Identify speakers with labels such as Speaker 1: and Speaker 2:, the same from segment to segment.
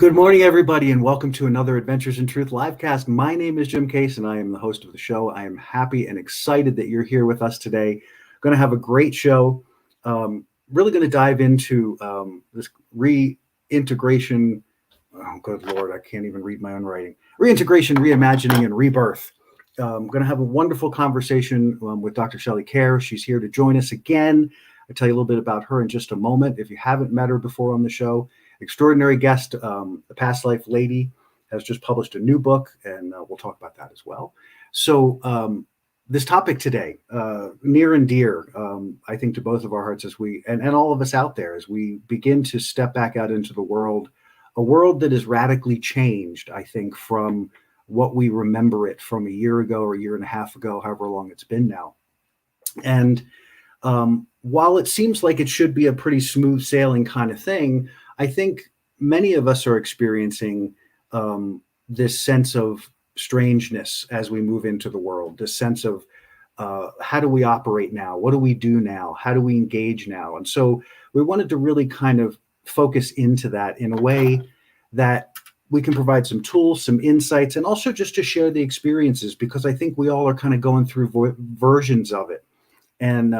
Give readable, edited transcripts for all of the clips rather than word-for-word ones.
Speaker 1: Good morning, everybody, and welcome to another Adventures in Truth livecast. My name is Jim Cayce, and I am the host of the show. I am happy and excited that you're here with us today. Going to have a great show. Really going to dive into this reintegration. Oh, good Lord, I can't even read my own writing. Reintegration, reimagining, and rebirth. I'm going to have a wonderful conversation with Dr. Shelley A. She's here to join us again. I'll tell you a little bit about her in just a moment. If you haven't met her before on the show, extraordinary guest, a past life lady, has just published a new book, and we'll talk about that as well. So this topic today, near and dear, I think, to both of our hearts as we, and all of us out there, as we begin to step back out into the world, a world that is radically changed, I think, from what we remember it from a year ago or a year and a half ago, however long it's been now. And while it seems like it should be a pretty smooth sailing kind of thing, I think many of us are experiencing this sense of strangeness as we move into the world, this sense of how do we operate now? What do we do now? How do we engage now? And so we wanted to really kind of focus into that in a way that we can provide some tools, some insights, and also just to share the experiences, because I think we all are kind of going through versions of it. And,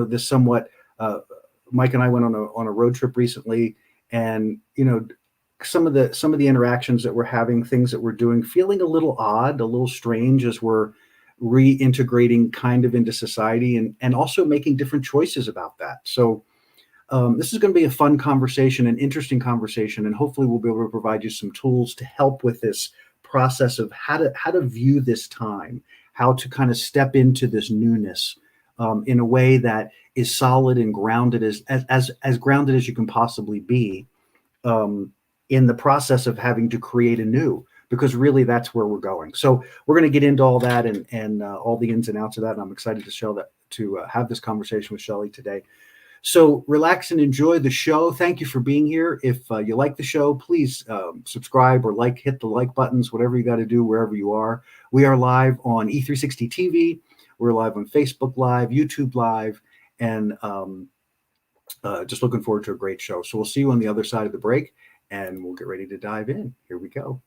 Speaker 1: this somewhat, Mike and I went on a road trip recently, and, some of the interactions that we're having, things that we're doing, feeling a little odd, a little strange as we're reintegrating kind of into society, and also making different choices about that. So this is going to be a fun conversation, an interesting conversation, and hopefully we'll be able to provide you some tools to help with this process of how to view this time, how to kind of step into this newness in a way that is solid and grounded, as grounded as you can possibly be in the process of having to create anew, because really that's where we're going. So we're going to get into all that and all the ins and outs of that, and I'm excited to have this conversation with Shelley today. So relax and enjoy the show. Thank you for being here. If you like the show, please subscribe or hit the like buttons, whatever you got to do wherever you are. We are live on E360 TV. We're live on Facebook Live, YouTube Live, and just looking forward to a great show. So we'll see you on the other side of the break, and we'll get ready to dive in. Here we go.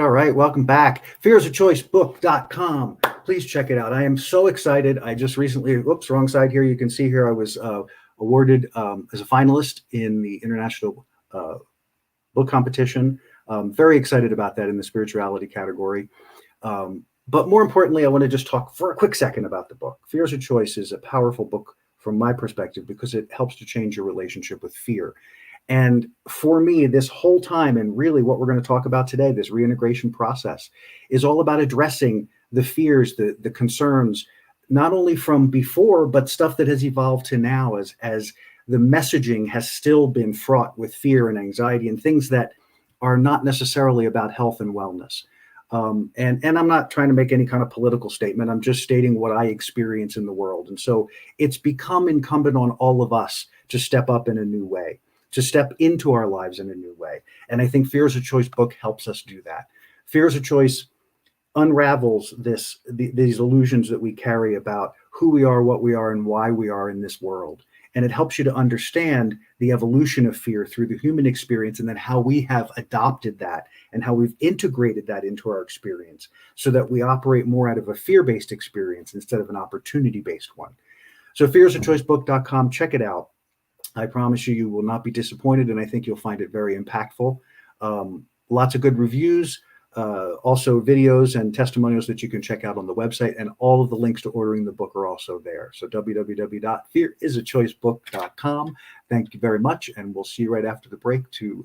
Speaker 1: All right. Welcome back. fearsofchoicebook.com. Please check it out. I am so excited. I just recently, wrong side here. You can see here I was awarded as a finalist in the International Book Competition. Very excited about that in the spirituality category. But more importantly, I want to just talk for a quick second about the book. Fears of Choice is a powerful book from my perspective because it helps to change your relationship with fear. And for me, this whole time, and really what we're going to talk about today, this reintegration process, is all about addressing the fears, the concerns, not only from before, but stuff that has evolved to now as the messaging has still been fraught with fear and anxiety and things that are not necessarily about health and wellness. And I'm not trying to make any kind of political statement. I'm just stating what I experience in the world. And so it's become incumbent on all of us to step up in a new way, to step into our lives in a new way. And I think Fears of Choice book helps us do that. Fears of Choice unravels these illusions that we carry about who we are, what we are, and why we are in this world. And it helps you to understand the evolution of fear through the human experience, and then how we have adopted that and how we've integrated that into our experience so that we operate more out of a fear-based experience instead of an opportunity-based one. So fearsofchoicebook.com, check it out. I promise you, you will not be disappointed, and I think you'll find it very impactful. lots of good reviews, also videos and testimonials that you can check out on the website, and all of the links to ordering the book are also there. So www.fearisachoicebook.com. Thank you very much, and we'll see you right after the break to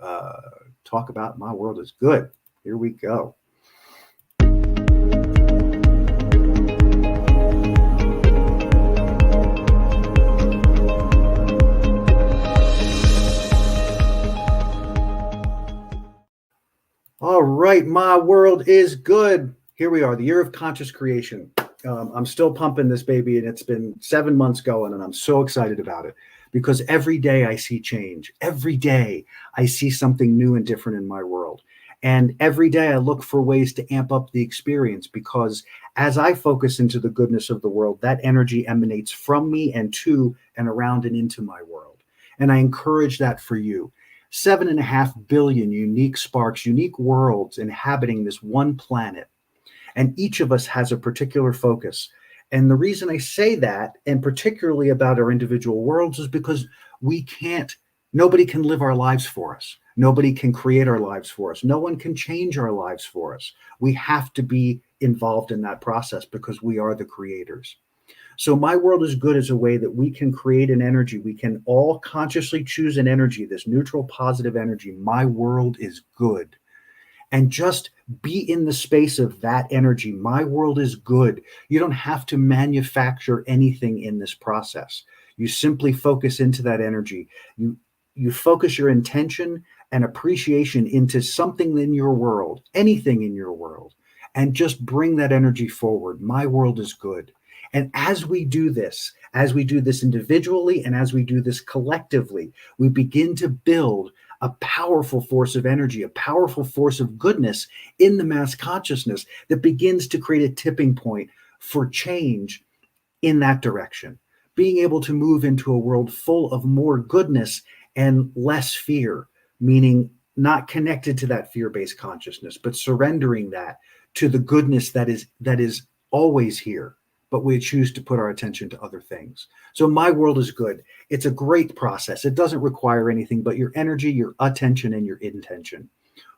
Speaker 1: talk about My World is Good. Here we go. All right, My World is Good. Here we are, the year of conscious creation. I'm still pumping this baby, and it's been 7 months going, and I'm so excited about it because every day I see change. Every day I see something new and different in my world. And every day I look for ways to amp up the experience, because as I focus into the goodness of the world, that energy emanates from me and to and around and into my world. And I encourage that for you. 7.5 billion unique sparks, unique worlds inhabiting this one planet. And each of us has a particular focus. And the reason I say that, and particularly about our individual worlds, is because nobody can live our lives for us. Nobody can create our lives for us. No one can change our lives for us. We have to be involved in that process because we are the creators. So My World is Good is a way that we can create an energy. We can all consciously choose an energy, this neutral, positive energy. My world is good. And just be in the space of that energy. My world is good. You don't have to manufacture anything in this process. You simply focus into that energy. You focus your intention and appreciation into something in your world, anything in your world, and just bring that energy forward. My world is good. And as we do this individually and as we do this collectively, we begin to build a powerful force of energy, a powerful force of goodness in the mass consciousness that begins to create a tipping point for change in that direction. Being able to move into a world full of more goodness and less fear, meaning not connected to that fear-based consciousness, but surrendering that to the goodness that is always here. But we choose to put our attention to other things. So My World is Good. It's a great process. It doesn't require anything but your energy, your attention, and your intention.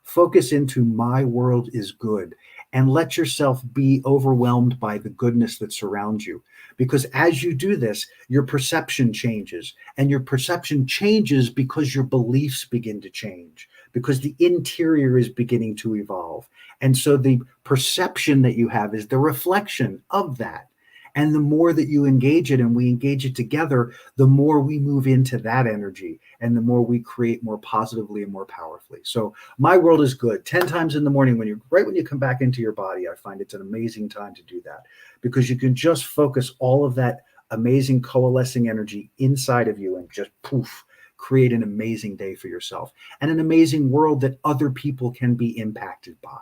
Speaker 1: Focus into My World is Good and let yourself be overwhelmed by the goodness that surrounds you. Because as you do this, your perception changes. And your perception changes because your beliefs begin to change, because the interior is beginning to evolve. And so the perception that you have is the reflection of that. And the more that you engage it and we engage it together, the more we move into that energy and the more we create more positively and more powerfully. So My World is Good. 10 times in the morning, when you come back into your body, I find it's an amazing time to do that, because you can just focus all of that amazing coalescing energy inside of you and just poof, create an amazing day for yourself and an amazing world that other people can be impacted by.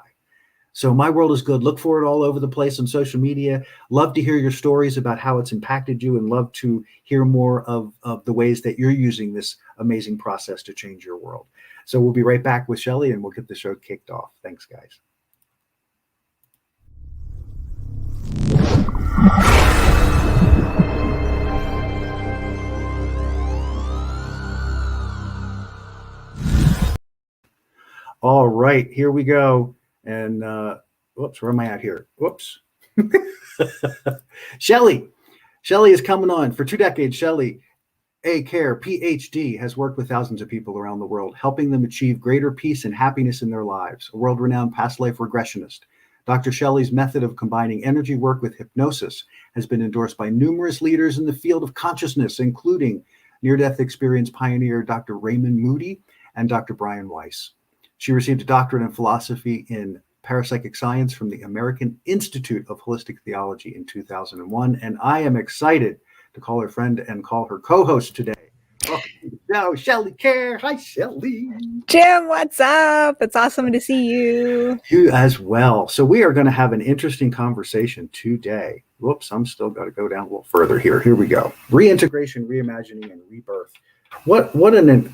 Speaker 1: So My World is Good. Look for it all over the place on social media. Love to hear your stories about how it's impacted you, and love to hear more of the ways that you're using this amazing process to change your world. So we'll be right back with Shelley, and we'll get the show kicked off. Thanks, guys. All right, here we go. And whoops, where am I at here? Whoops. Shelley is coming on. For 2 decades, Shelley A. Kaehr, PhD, has worked with thousands of people around the world, helping them achieve greater peace and happiness in their lives. A world-renowned past life regressionist. Dr. Shelley's method of combining energy work with hypnosis has been endorsed by numerous leaders in the field of consciousness, including near-death experience pioneer Dr. Raymond Moody and Dr. Brian Weiss. She received a doctorate in philosophy in parapsychic science from the American Institute of Holistic Theology in 2001. And I am excited to call her friend and call her co-host today. Welcome to the show, Shelley Kaehr. Hi, Shelley.
Speaker 2: Jim, what's up? It's awesome to see you.
Speaker 1: You as well. So we are going to have an interesting conversation today. Whoops, I'm still got to go down a little further here. Here we go. Reintegration, reimagining, and rebirth. What an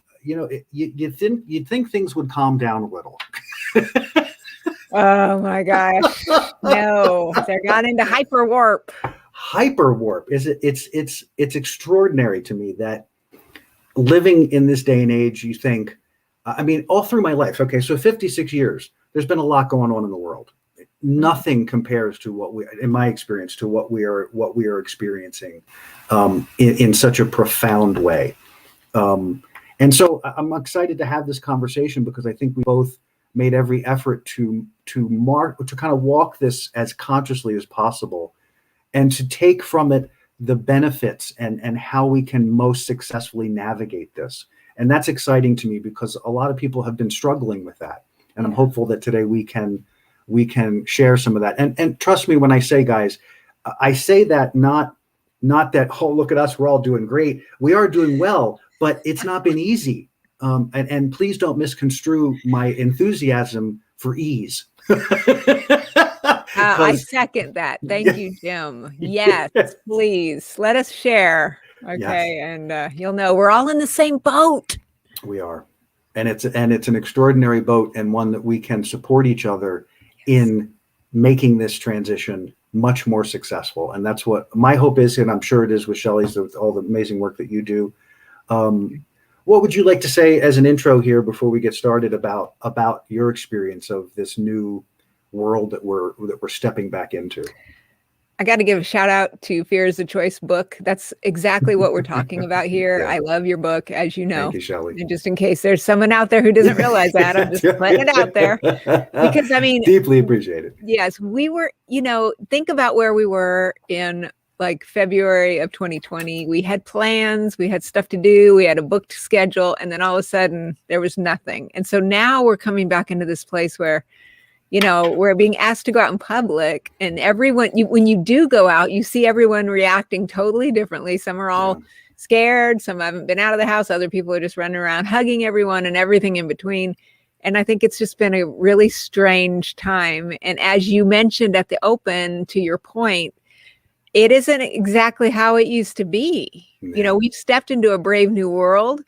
Speaker 1: you'd think things would calm down a little.
Speaker 2: Oh my gosh. No, they're gone into hyper warp.
Speaker 1: Hyper warp it's extraordinary to me that living in this day and age, you think, I mean, all through my life. Okay, so 56 years, there's been a lot going on in the world. Nothing compares to what we, in my experience, to what we are experiencing in such a profound way. And so I'm excited to have this conversation because I think we both made every effort to kind of walk this as consciously as possible, and to take from it the benefits and how we can most successfully navigate this. And that's exciting to me because a lot of people have been struggling with that. And I'm hopeful that today we can share some of that. And trust me when I say, guys, I say that not that, oh, look at us, we're all doing great. We are doing well, but it's not been easy. And please don't misconstrue my enthusiasm for ease.
Speaker 2: I second that. Thank you, Jim. Yes, please let us share. Okay, yes. And you'll know we're all in the same boat.
Speaker 1: We are, and it's an extraordinary boat, and one that we can support each other in making this transition much more successful. And that's what my hope is, and I'm sure it is with Shelley's, with all the amazing work that you do. What would you like to say as an intro here before we get started about your experience of this new world that we're stepping back into?
Speaker 2: I got to give a shout out to Fear is a Choice book. That's exactly what we're talking about here. Yeah. I love your book, as you know.
Speaker 1: Thank you, Shelley.
Speaker 2: And just in case there's someone out there who doesn't realize that, I'm just putting it out there. Because I mean,
Speaker 1: deeply appreciated.
Speaker 2: Yes, we were, think about where we were in like February of 2020. We had plans, we had stuff to do, we had a booked schedule, and then all of a sudden there was nothing. And so now we're coming back into this place where we're being asked to go out in public, and everyone, when you do go out, you see everyone reacting totally differently. Some are all scared, some haven't been out of the house, other people are just running around hugging everyone and everything in between. And I think it's just been a really strange time. And as you mentioned at the open, to your point, it isn't exactly how it used to be. Yeah. We've stepped into a brave new world.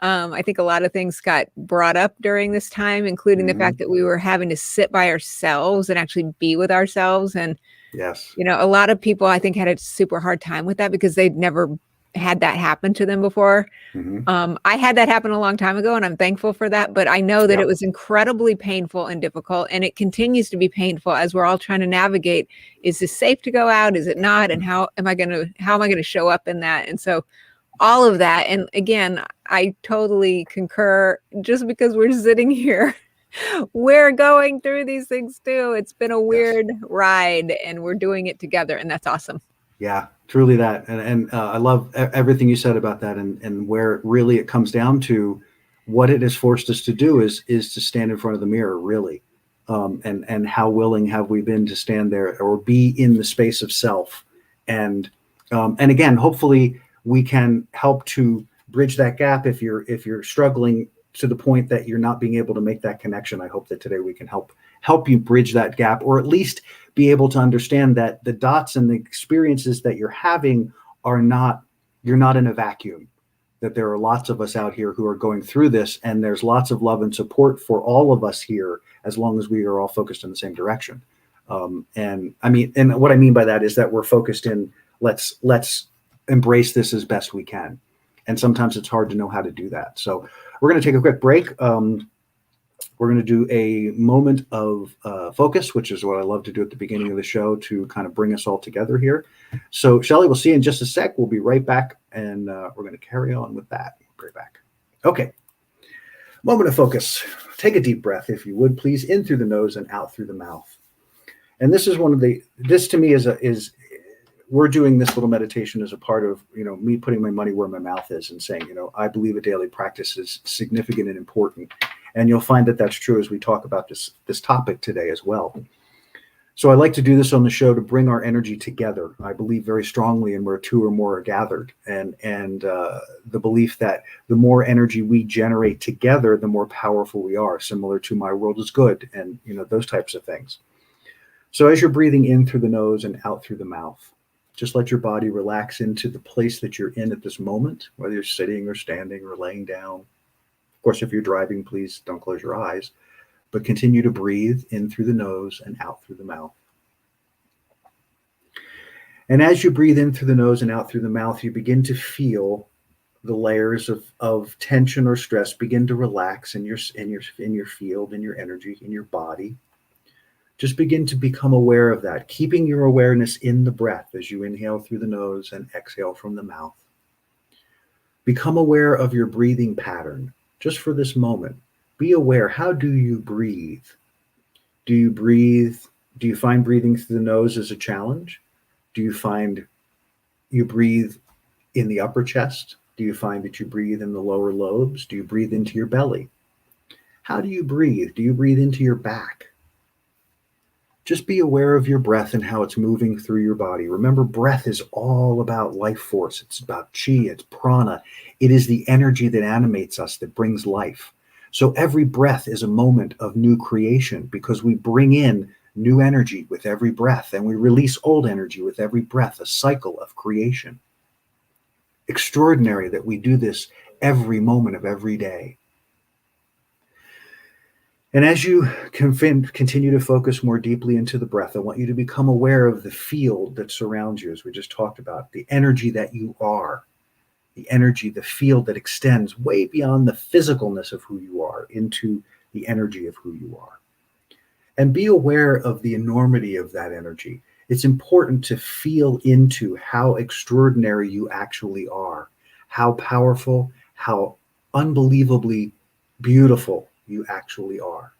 Speaker 2: I think a lot of things got brought up during this time, including the fact that we were having to sit by ourselves and actually be with ourselves. And,
Speaker 1: yes,
Speaker 2: a lot of people, I think, had a super hard time with that because they'd never had that happen to them before. I had that happen a long time ago, and I'm thankful for that. But I know that it was incredibly painful and difficult, and it continues to be painful as we're all trying to navigate. Is this safe to go out? Is it not? And how am I going to show up in that? And so all of that. And again, I totally concur. Just because we're sitting here, we're going through these things too. It's been a weird ride, and we're doing it together, and that's awesome.
Speaker 1: Yeah, truly that. And I love everything you said about that, and where really it comes down to what it has forced us to do is to stand in front of the mirror, really. And how willing have we been to stand there or be in the space of self. And again, hopefully we can help to bridge that gap if you're struggling to the point that you're not being able to make that connection. I hope that today we can help you bridge that gap, or at least be able to understand that the dots and the experiences that you're having you're not in a vacuum, that there are lots of us out here who are going through this, and there's lots of love and support for all of us here, as long as we are all focused in the same direction. And what I mean by that is that we're focused in, let's embrace this as best we can. And sometimes it's hard to know how to do that. So we're going to take a quick break. We're going to do a moment of focus, which is what I love to do at the beginning of the show to kind of bring us all together here. So Shelley, we'll see you in just a sec. We'll be right back, and we're going to carry on with that. Right back. Okay. Moment of focus. Take a deep breath, if you would, please, in through the nose and out through the mouth. And this is this to me is we're doing this little meditation as a part of, me putting my money where my mouth is and saying, I believe a daily practice is significant and important. And you'll find that that's true as we talk about this topic today as well. So I like to do this on the show to bring our energy together. I believe very strongly in where two or more are gathered, and the belief that the more energy we generate together, the more powerful we are, similar to my world is good and, those types of things. So as you're breathing in through the nose and out through the mouth, just let your body relax into the place that you're in at this moment, whether you're sitting or standing or laying down. Of course, if you're driving, please don't close your eyes, but continue to breathe in through the nose and out through the mouth. And as you breathe in through the nose and out through the mouth, you begin to feel the layers of tension or stress begin to relax in your field, in your energy, in your body. Just begin to become aware of that, keeping your awareness in the breath as you inhale through the nose and exhale from the mouth. Become aware of your breathing pattern just for this moment. Be aware. How do you breathe? Do you find breathing through the nose as a challenge? Do you find you breathe in the upper chest? Do you find that you breathe in the lower lobes? Do you breathe into your belly? How do you breathe? Do you breathe into your back? Just be aware of your breath and how it's moving through your body. Remember, breath is all about life force. It's about chi, it's prana. It is the energy that animates us, that brings life. So every breath is a moment of new creation because we bring in new energy with every breath and we release old energy with every breath, a cycle of creation. Extraordinary that we do this every moment of every day. And as you continue to focus more deeply into the breath, I want you to become aware of the field that surrounds you, as we just talked about, the energy that you are, the energy, the field that extends way beyond the physicalness of who you are into the energy of who you are. And be aware of the enormity of that energy. It's important to feel into how extraordinary you actually are, how powerful, how unbelievably beautiful you actually are.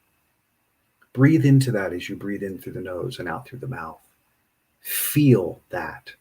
Speaker 1: Breathe into that as you breathe in through the nose and out through the mouth. Feel that.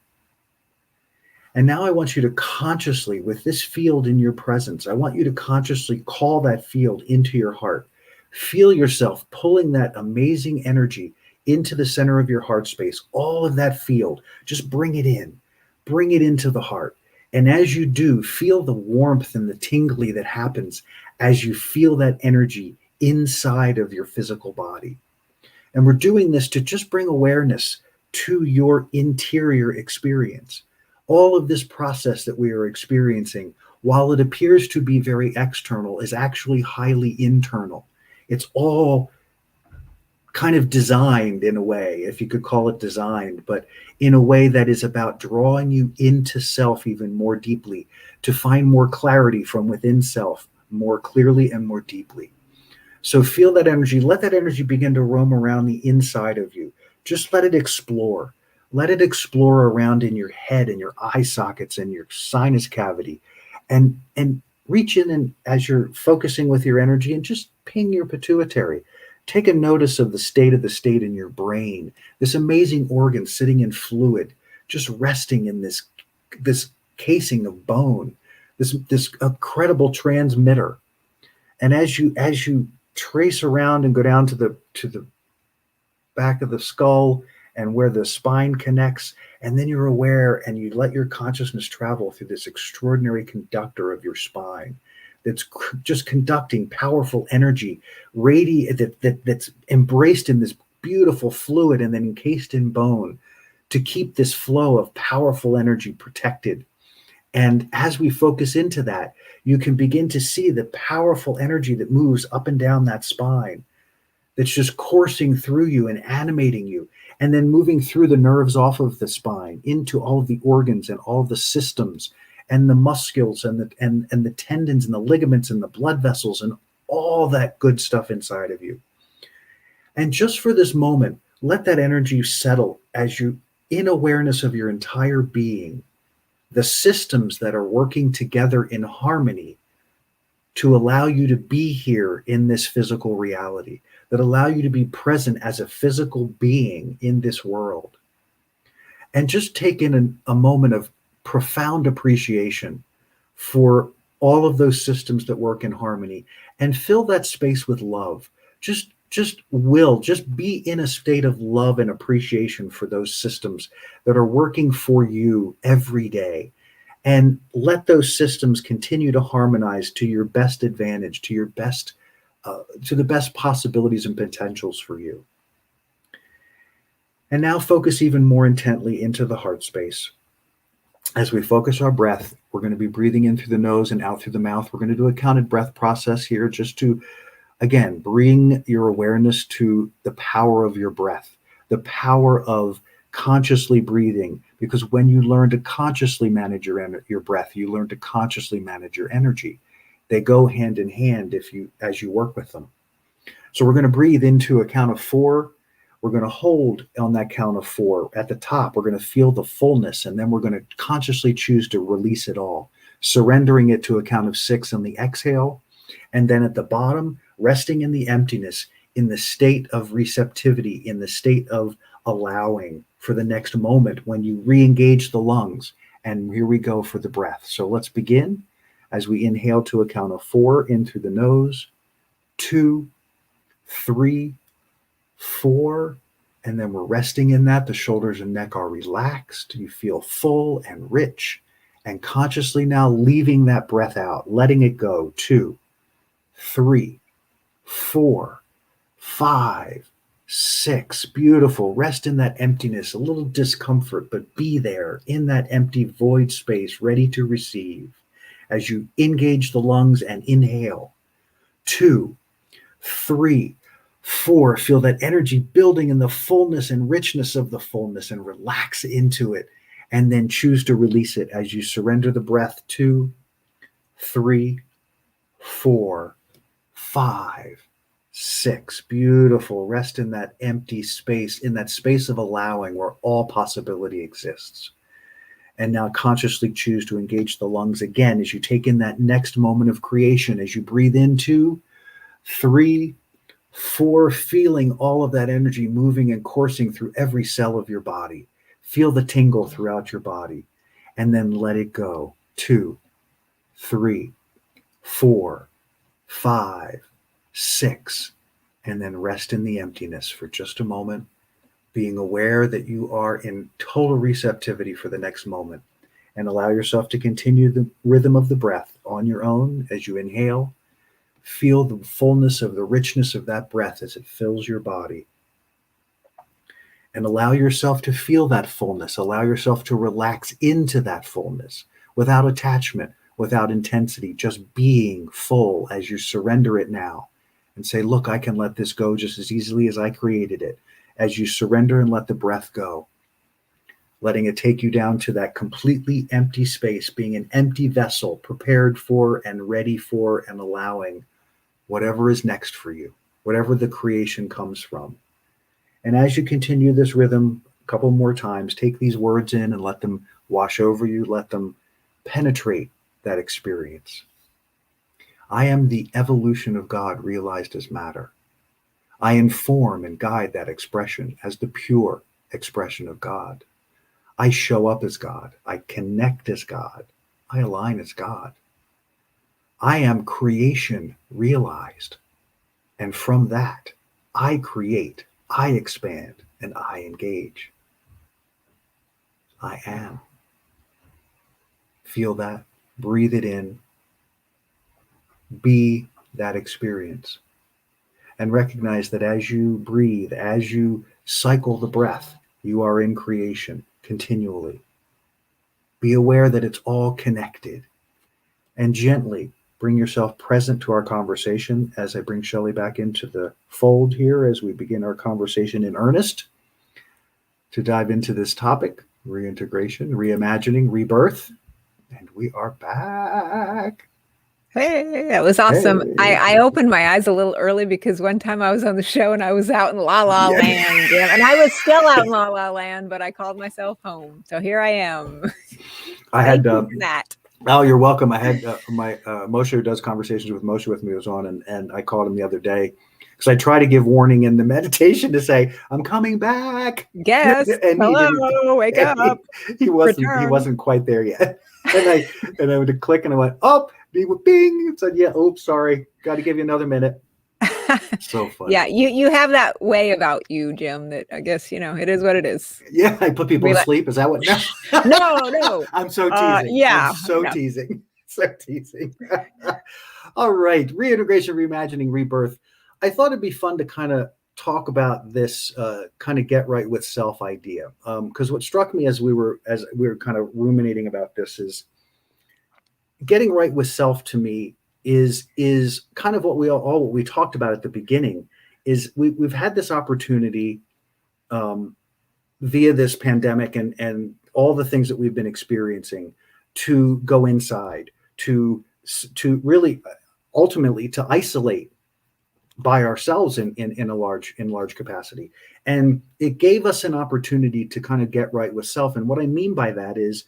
Speaker 1: And now I want you to consciously, with this field in your presence, I want you to consciously call that field into your heart. Feel yourself pulling that amazing energy into the center of your heart space, all of that field. Just bring it in. Bring it into the heart. And as you do, feel the warmth and the tingly that happens as you feel that energy inside of your physical body. And we're doing this to just bring awareness to your interior experience. All of this process that we are experiencing, while it appears to be very external, is actually highly internal. It's all kind of designed in a way, if you could call it designed, but in a way that is about drawing you into self even more deeply, to find more clarity from within self more clearly and more deeply. So feel that energy. Let that energy begin to roam around the inside of you. Just let it explore. Let it explore around in your head and your eye sockets and your sinus cavity. And reach in, and as you're focusing with your energy, and just ping your pituitary. Take a notice of the state in your brain, this amazing organ sitting in fluid, just resting in this casing of bone, this incredible transmitter. And as you trace around and go down to the back of the skull and where the spine connects, and then you're aware and you let your consciousness travel through this extraordinary conductor of your spine that's just conducting powerful energy, that's embraced in this beautiful fluid and then encased in bone to keep this flow of powerful energy protected. And as we focus into that, you can begin to see the powerful energy that moves up and down that spine, that's just coursing through you and animating you, and then moving through the nerves off of the spine into all of the organs and all of the systems and the muscles and the tendons and the ligaments and the blood vessels and all that good stuff inside of you. And just for this moment, let that energy settle as you, in awareness of your entire being, the systems that are working together in harmony to allow you to be here in this physical reality, that allow you to be present as a physical being in this world. And just take in a moment of profound appreciation for all of those systems that work in harmony, and fill that space with love. Just be in a state of love and appreciation for those systems that are working for you every day. And let those systems continue to harmonize to your best advantage, to the best possibilities and potentials for you. And now focus even more intently into the heart space. As we focus our breath, we're going to be breathing in through the nose and out through the mouth. We're going to do a counted breath process here, just to, again, bring your awareness to the power of your breath, the power of consciously breathing, because when you learn to consciously manage your breath, you learn to consciously manage your energy. They go hand in hand as you work with them. So we're going to breathe into a count of 4. We're going to hold on that count of 4. At the top, we're going to feel the fullness, and then we're going to consciously choose to release it all, surrendering it to a count of 6 on the exhale. And then at the bottom, resting in the emptiness, in the state of receptivity, in the state of allowing for the next moment when you re-engage the lungs. And here we go for the breath. So let's begin as we inhale to a count of 4 in through the nose, 2, 3, 4, and then we're resting in that. The shoulders and neck are relaxed. You feel full and rich, and consciously now leaving that breath out, letting it go. 2, 3, 4, 5, 6. Beautiful. Rest in that emptiness, a little discomfort, but be there in that empty void space, ready to receive as you engage the lungs and inhale. 2, 3, 4. Feel that energy building in the fullness and richness of the fullness, and relax into it, and then choose to release it as you surrender the breath. 2, 3, 4, 5, 6. Beautiful. Rest in that empty space, in that space of allowing where all possibility exists. And now consciously choose to engage the lungs again as you take in that next moment of creation, as you breathe in 2, 3, 4, feeling all of that energy moving and coursing through every cell of your body. Feel the tingle throughout your body, and then let it go. 2, 3, 4, 5, 6, and then rest in the emptiness for just a moment, being aware that you are in total receptivity for the next moment, and allow yourself to continue the rhythm of the breath on your own as you inhale. Feel the fullness of the richness of that breath as it fills your body. And allow yourself to feel that fullness. Allow yourself to relax into that fullness without attachment, without intensity, just being full as you surrender it now. And say, look, I can let this go just as easily as I created it. As you surrender and let the breath go, letting it take you down to that completely empty space, being an empty vessel, prepared for and ready for and allowing whatever is next for you, whatever the creation comes from. And as you continue this rhythm a couple more times, take these words in and let them wash over you, let them penetrate that experience. I am the evolution of God realized as matter. I inform and guide that expression as the pure expression of God. I show up as God. I connect as God. I align as God. I am creation realized. And from that, I create, I expand, and I engage. I am. Feel that. Breathe it in. Be that experience. And recognize that as you breathe, as you cycle the breath, you are in creation continually. Be aware that it's all connected. And gently bring yourself present to our conversation as I bring Shelley back into the fold here as we begin our conversation in earnest to dive into this topic, reintegration, reimagining, rebirth. And we are back.
Speaker 2: Hey, that was awesome.
Speaker 1: Hey.
Speaker 2: I opened my eyes a little early because one time I was on the show and I was out in La La Land. And I was still out in La La Land, but I called myself home. So here I am.
Speaker 1: I had
Speaker 2: that.
Speaker 1: Oh, you're welcome. I had my Moshe, who does conversations with Moshe with me, was on, and I called him the other day because I try to give warning in the meditation to say I'm coming back.
Speaker 2: Yes.
Speaker 1: And
Speaker 2: hello, wake up.
Speaker 1: He wasn't quite there yet. And I would click and I went up. Bing. And said, yeah. Oops, sorry. Got to give you another minute. So funny.
Speaker 2: Yeah, you have that way about you, Jim, that I guess, it is what it is.
Speaker 1: Yeah, I put people to sleep. Is that what?
Speaker 2: No.
Speaker 1: I'm so teasing.
Speaker 2: Yeah.
Speaker 1: I'm so teasing. So teasing. All right. Reintegration, reimagining, rebirth. I thought it'd be fun to kind of talk about this kind of get right with self idea. Because what struck me as we were kind of ruminating about this is getting right with self to me is kind of what we talked about at the beginning. Is we've had this opportunity via this pandemic and all the things that we've been experiencing, to go inside, to really ultimately to isolate by ourselves in a large capacity. And it gave us an opportunity to kind of get right with self. And what I mean by that is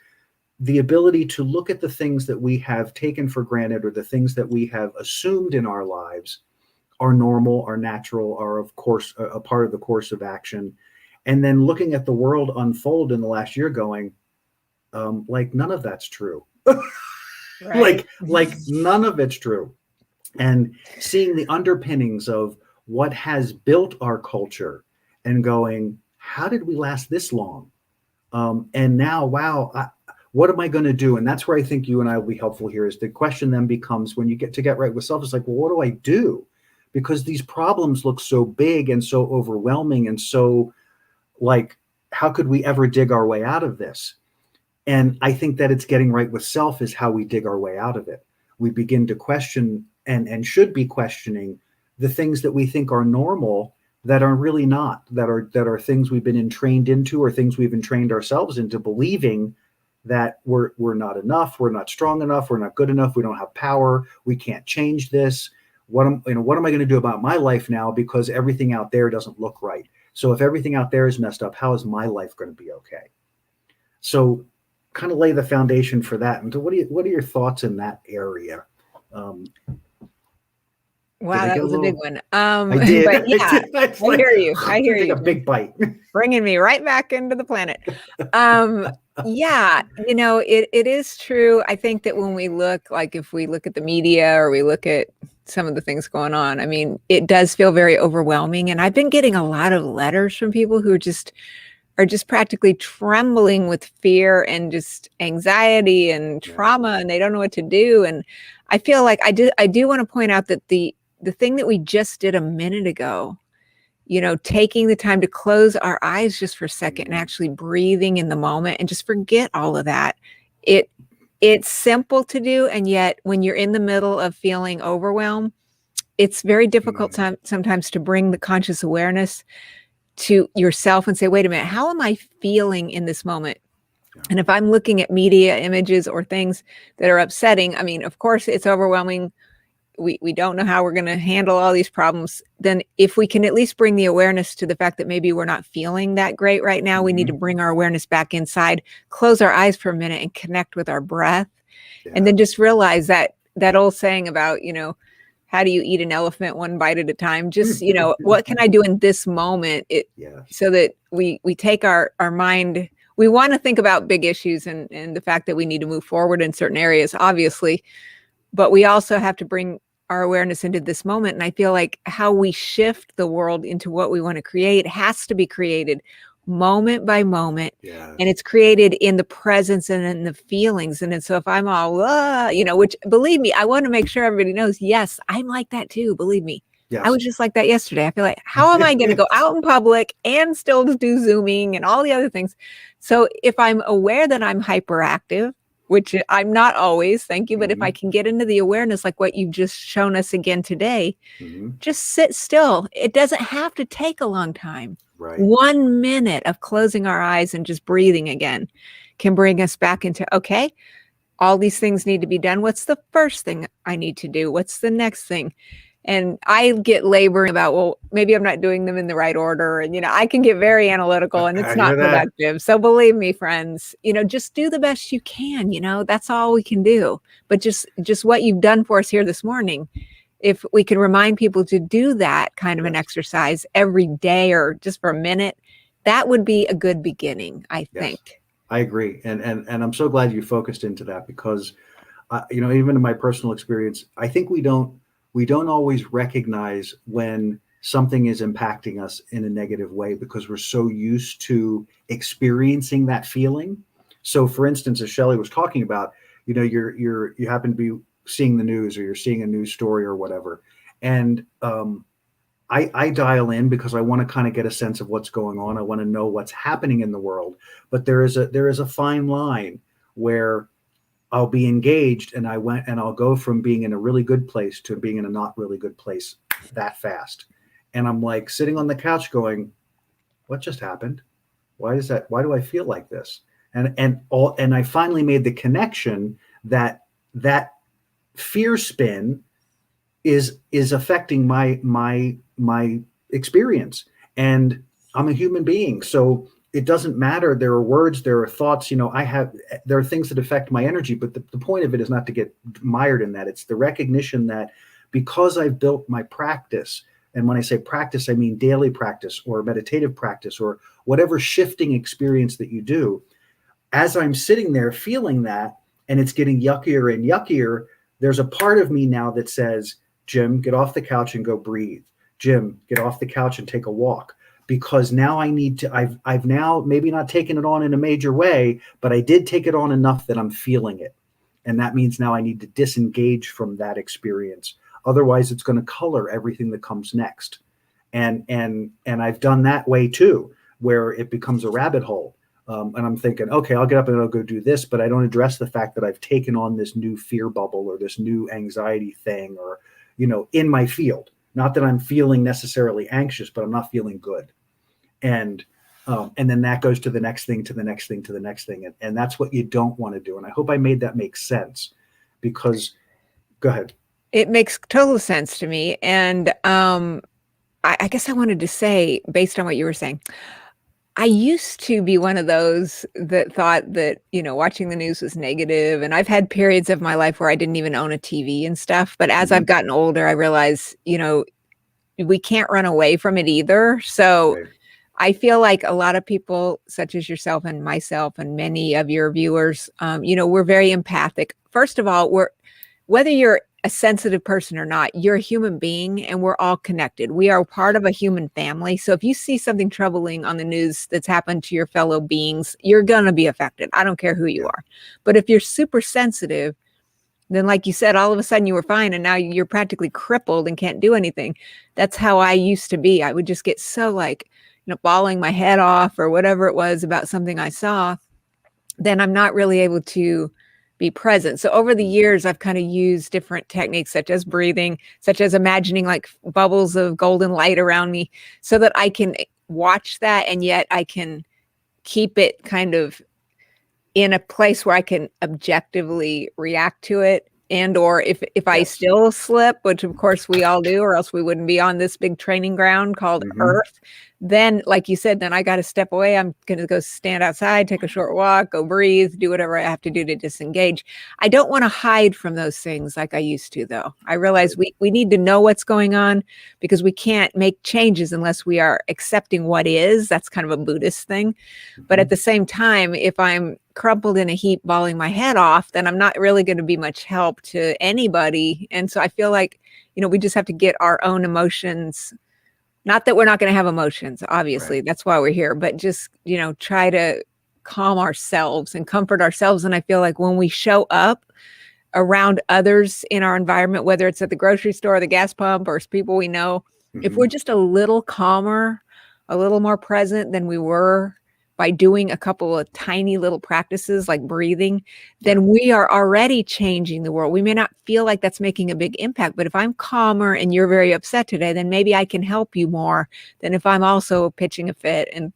Speaker 1: the ability to look at the things that we have taken for granted, or the things that we have assumed in our lives are normal, are natural, are of course a part of the course of action. And then looking at the world unfold in the last year going, like none of that's true.
Speaker 2: Right.
Speaker 1: like none of it's true. And seeing the underpinnings of what has built our culture and going, how did we last this long? And now, wow, what am I going to do? And that's where I think you and I will be helpful here, is the question then becomes, when you get right with self, it's like, well, what do I do? Because these problems look so big and so overwhelming, and so like, how could we ever dig our way out of this? And I think that it's getting right with self is how we dig our way out of it. We begin to question and should be questioning the things that we think are normal that are really not, that are things we've been entrained into, or things we've entrained ourselves into believing that we're not enough, we're not strong enough, we're not good enough, we don't have power, we can't change this. What am I going to do about my life now, because everything out there doesn't look right? So if everything out there is messed up, how is my life going to be okay? So kind of lay the foundation for that. And so what are your thoughts in that area?
Speaker 2: Wow, that was a big one.
Speaker 1: I did.
Speaker 2: But yeah, I hear you. I hear you.
Speaker 1: Take a big bite.
Speaker 2: Bringing me right back into the planet. Yeah, it is true. I think that when we look, like if we look at the media or we look at some of the things going on, I mean, it does feel very overwhelming. And I've been getting a lot of letters from people who are just practically trembling with fear and just anxiety and trauma, and they don't know what to do. And I feel like I do want to point out that the thing that we just did a minute ago, taking the time to close our eyes just for a second and actually breathing in the moment and just forget all of that. It's simple to do. And yet when you're in the middle of feeling overwhelmed, it's very difficult sometimes to bring the conscious awareness to yourself and say, wait a minute, how am I feeling in this moment? And if I'm looking at media images or things that are upsetting, I mean, of course it's overwhelming. We don't know how we're going to handle all these problems. Then if we can at least bring the awareness to the fact that maybe we're not feeling that great right now, we need to bring our awareness back inside, close our eyes for a minute and connect with our breath. And then just realize that old saying about, how do you eat an elephant one bite at a time? Just, what can I do in this moment so that we take our mind. We want to think about big issues and the fact that we need to move forward in certain areas, obviously, but we also have to bring our awareness into this moment. And I feel like how we shift the world into what we want to create has to be created moment by moment. And it's created in the presence and in the feelings. And then, so if I'm all, which believe me, I want to make sure everybody knows, yes, I'm like that too. Believe me. Yes. I was just like that yesterday. I feel like, how am I going to go out in public and still do Zooming and all the other things? So if I'm aware that I'm hyperactive, which I'm not always, thank you. But if I can get into the awareness, like what you've just shown us again today, just sit still. It doesn't have to take a long time. Right. 1 minute of closing our eyes and just breathing again can bring us back into, okay, all these things need to be done. What's the first thing I need to do? What's the next thing? And I get laboring about, well, maybe I'm not doing them in the right order. And, I can get very analytical and it's not productive. So believe me, friends, just do the best you can, that's all we can do. But just what you've done for us here this morning, if we can remind people to do that kind of an exercise every day or just for a minute, that would be a good beginning, I think.
Speaker 1: I agree. And I'm so glad you focused into that because, even in my personal experience, I think we don't always recognize when something is impacting us in a negative way because we're so used to experiencing that feeling. So for instance, as Shelley was talking about, you happen to be seeing the news or you're seeing a news story or whatever. And I dial in because I want to kind of get a sense of what's going on. I want to know what's happening in the world. But there is a fine line where I'll be engaged and I'll go from being in a really good place to being in a not really good place that fast. And I'm like sitting on the couch going, what just happened? Why do I feel like this? And I finally made the connection that that fear spin is affecting my experience, and I'm a human being, so it doesn't matter. There are words, there are thoughts, there are things that affect my energy, but the point of it is not to get mired in that. It's the recognition that because I've built my practice, and when I say practice, I mean daily practice or meditative practice or whatever shifting experience that you do, as I'm sitting there feeling that, and it's getting yuckier and yuckier, there's a part of me now that says, Jim, get off the couch and go breathe. Jim, get off the couch and take a walk. Because now I need to, I've now maybe not taken it on in a major way, but I did take it on enough that I'm feeling it. And that means now I need to disengage from that experience. Otherwise, it's going to color everything that comes next. And I've done that way too, where it becomes a rabbit hole. And I'm thinking, okay, I'll get up and I'll go do this, but I don't address the fact that I've taken on this new fear bubble or this new anxiety thing, or, in my field. Not that I'm feeling necessarily anxious, but I'm not feeling good. And then that goes to the next thing, to the next thing, to the next thing. And that's what you don't want to do. And I hope I made that make sense, because go ahead.
Speaker 2: It makes total sense to me. And I guess I wanted to say, based on what you were saying, I used to be one of those that thought that, watching the news was negative. And I've had periods of my life where I didn't even own a TV and stuff. But as I've gotten older, I realized, we can't run away from it either. So
Speaker 1: Right.
Speaker 2: I feel like a lot of people, such as yourself and myself and many of your viewers, we're very empathic. First of all, whether you're a sensitive person or not, you're a human being, and we're all connected. We are part of a human family. So if you see something troubling on the news that's happened to your fellow beings, you're going to be affected. I don't care who you are. But if you're super sensitive, then like you said, all of a sudden you were fine and now you're practically crippled and can't do anything. That's how I used to be. I would just get so bawling my head off or whatever it was about something I saw. Then I'm not really able to be present. So over the years, I've kind of used different techniques, such as breathing, such as imagining like bubbles of golden light around me, so that I can watch that, and yet I can keep it kind of in a place where I can objectively react to it. And or if I still slip, which of course we all do, or else we wouldn't be on this big training ground called Earth, then like you said, then I got to step away. I'm going to go stand outside, take a short walk, go breathe, do whatever I have to do to disengage. I don't want to hide from those things like I used to, though. I realize we need to know what's going on, because we can't make changes unless we are accepting what is. That's kind of a Buddhist thing. But at the same time, if I'm crumpled in a heap, bawling my head off, then I'm not really going to be much help to anybody. And so I feel like, we just have to get our own emotions. Not that we're not going to have emotions, obviously, right. That's why we're here, but just, try to calm ourselves and comfort ourselves. And I feel like when we show up around others in our environment, whether it's at the grocery store, or the gas pump, or people we know, if we're just a little calmer, a little more present than we were by doing a couple of tiny little practices like breathing, then we are already changing the world. We may not feel like that's making a big impact, but if I'm calmer and you're very upset today, then maybe I can help you more than if I'm also pitching a fit and,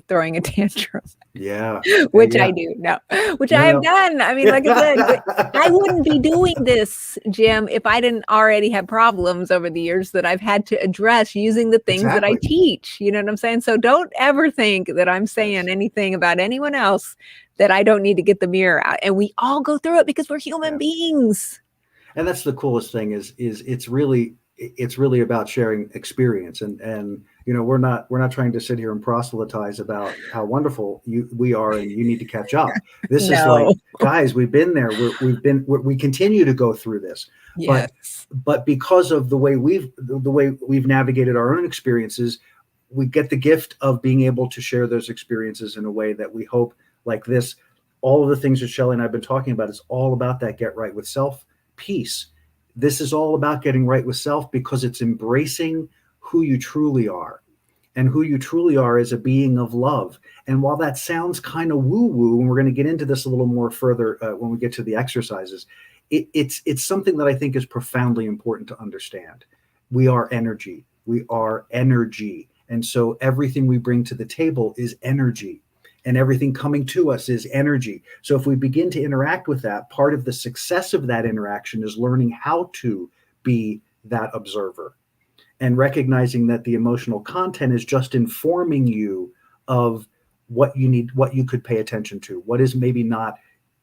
Speaker 2: throwing a tantrum.
Speaker 1: Yeah.
Speaker 2: Which I do. No, which I have done. I mean, like I said, I wouldn't be doing this, Jim, if I didn't already have problems over the years that I've had to address using the things that I teach. You know what I'm saying? So don't ever think that I'm saying anything about anyone else that I don't need to get the mirror out. And we all go through it because we're human beings.
Speaker 1: And that's the coolest thing is it's really about sharing experience. And we're not trying to sit here and proselytize about how wonderful we are and you need to catch up. This is like, guys, we've been there. We continue to go through this. Yes. But because of the way we've navigated our own experiences, we get the gift of being able to share those experiences in a way that we hope, like this, all of the things that Shelley and I've been talking about is all about that get right with self peace. This is all about getting right with self, because it's embracing who you truly are. And who you truly are is a being of love. And while that sounds kind of woo-woo, and we're going to get into this a little more further when we get to the exercises, it's something that I think is profoundly important to understand. We are energy. We are energy. And so everything we bring to the table is energy. and everything coming to us is energy. So if we begin to interact with that, part of the success of that interaction is learning how to be that observer and recognizing that the emotional content is just informing you of what you need, what you could pay attention to, what is maybe not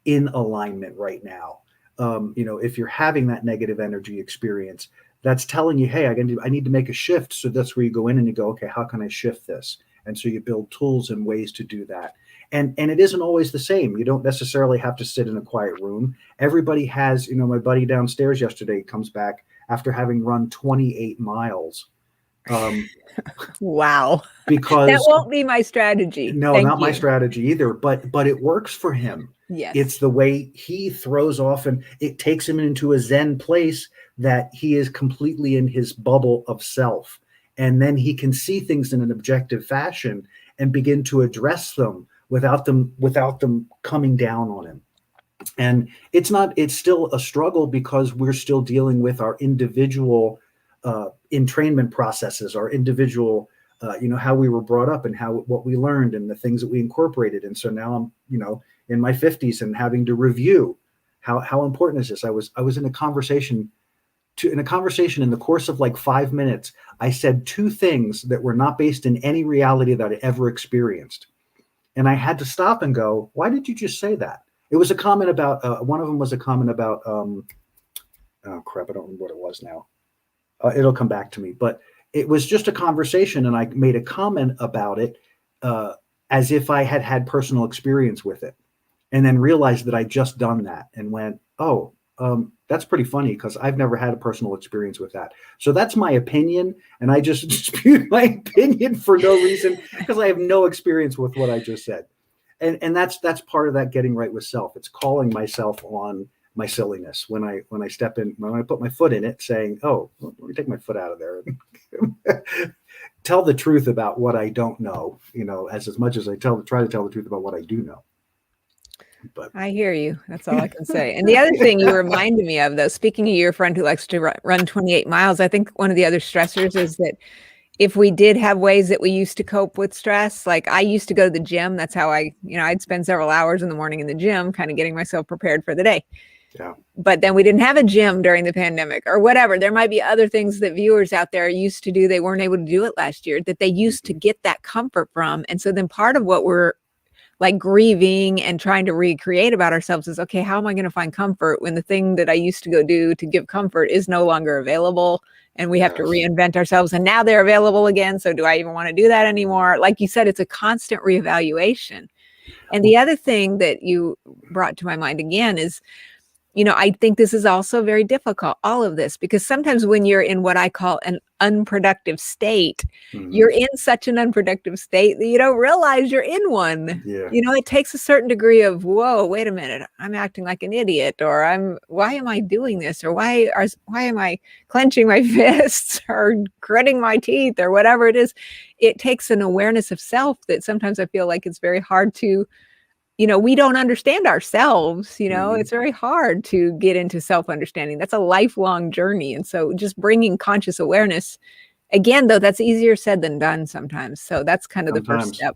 Speaker 1: in alignment right now. If you're having that negative energy experience, that's telling you, hey, I need to make a shift. So that's where you go in and you go, okay, how can I shift this? And so you build tools and ways to do that. And it isn't always the same. You don't necessarily have to sit in a quiet room. Everybody has, my buddy downstairs yesterday comes back after having run 28 miles.
Speaker 2: Wow.
Speaker 1: Because
Speaker 2: that won't be my strategy.
Speaker 1: No,
Speaker 2: Thank
Speaker 1: not
Speaker 2: you.
Speaker 1: my strategy either, but it works for him.
Speaker 2: Yes.
Speaker 1: It's the way he throws off, and it takes him into a Zen place that he is completely in his bubble of self. And then he can see things in an objective fashion and begin to address them without them coming down on him. And it's still a struggle because we're still dealing with our individual entrainment processes, our individual, how we were brought up and what we learned and the things that we incorporated. And so now I'm, in my 50s and having to review how important is this? I was in a conversation in the course of like 5 minutes, I said two things that were not based in any reality that I ever experienced. And I had to stop and go, why did you just say that? It was a comment about, one of them was a comment about, oh crap, I don't remember what it was now. It'll come back to me, but it was just a conversation and I made a comment about it as if I had personal experience with it, and then realized that I'd just done that and went, oh, that's pretty funny because I've never had a personal experience with that. So that's my opinion. And I just dispute my opinion for no reason because I have no experience with what I just said. And that's part of that getting right with self. It's calling myself on my silliness when I step in, when I put my foot in it, saying, oh, let me take my foot out of there and tell the truth about what I don't know, as much as I try to tell the truth about what I do know. But
Speaker 2: I hear you. That's all I can say. And the other thing you reminded me of, though, speaking of your friend who likes to run 28 miles, I think one of the other stressors is that if we did have ways that we used to cope with stress, like I used to go to the gym. That's how I'd spend several hours in the morning in the gym, kind of getting myself prepared for the day.
Speaker 1: Yeah.
Speaker 2: But then we didn't have a gym during the pandemic or whatever. There might be other things that viewers out there used to do. They weren't able to do it last year, that they used to get that comfort from. And so then part of what we're like grieving and trying to recreate about ourselves is, okay, how am I going to find comfort when the thing that I used to go do to give comfort is no longer available? And we have to reinvent ourselves, and now they're available again. So do I even want to do that anymore? Like you said, it's a constant reevaluation. And the other thing that you brought to my mind again is, I think this is also very difficult, all of this, because sometimes when you're in what I call an unproductive state, you're in such an unproductive state that you don't realize you're in one.
Speaker 1: Yeah.
Speaker 2: It takes a certain degree of, whoa, wait a minute, I'm acting like an idiot, or why am I doing this? Or why am I clenching my fists or gritting my teeth or whatever it is? It takes an awareness of self that sometimes I feel like it's very hard to, we don't understand ourselves, it's very hard to get into self-understanding. That's a lifelong journey. And so just bringing conscious awareness, again, though, that's easier said than done sometimes. So that's kind of the first step.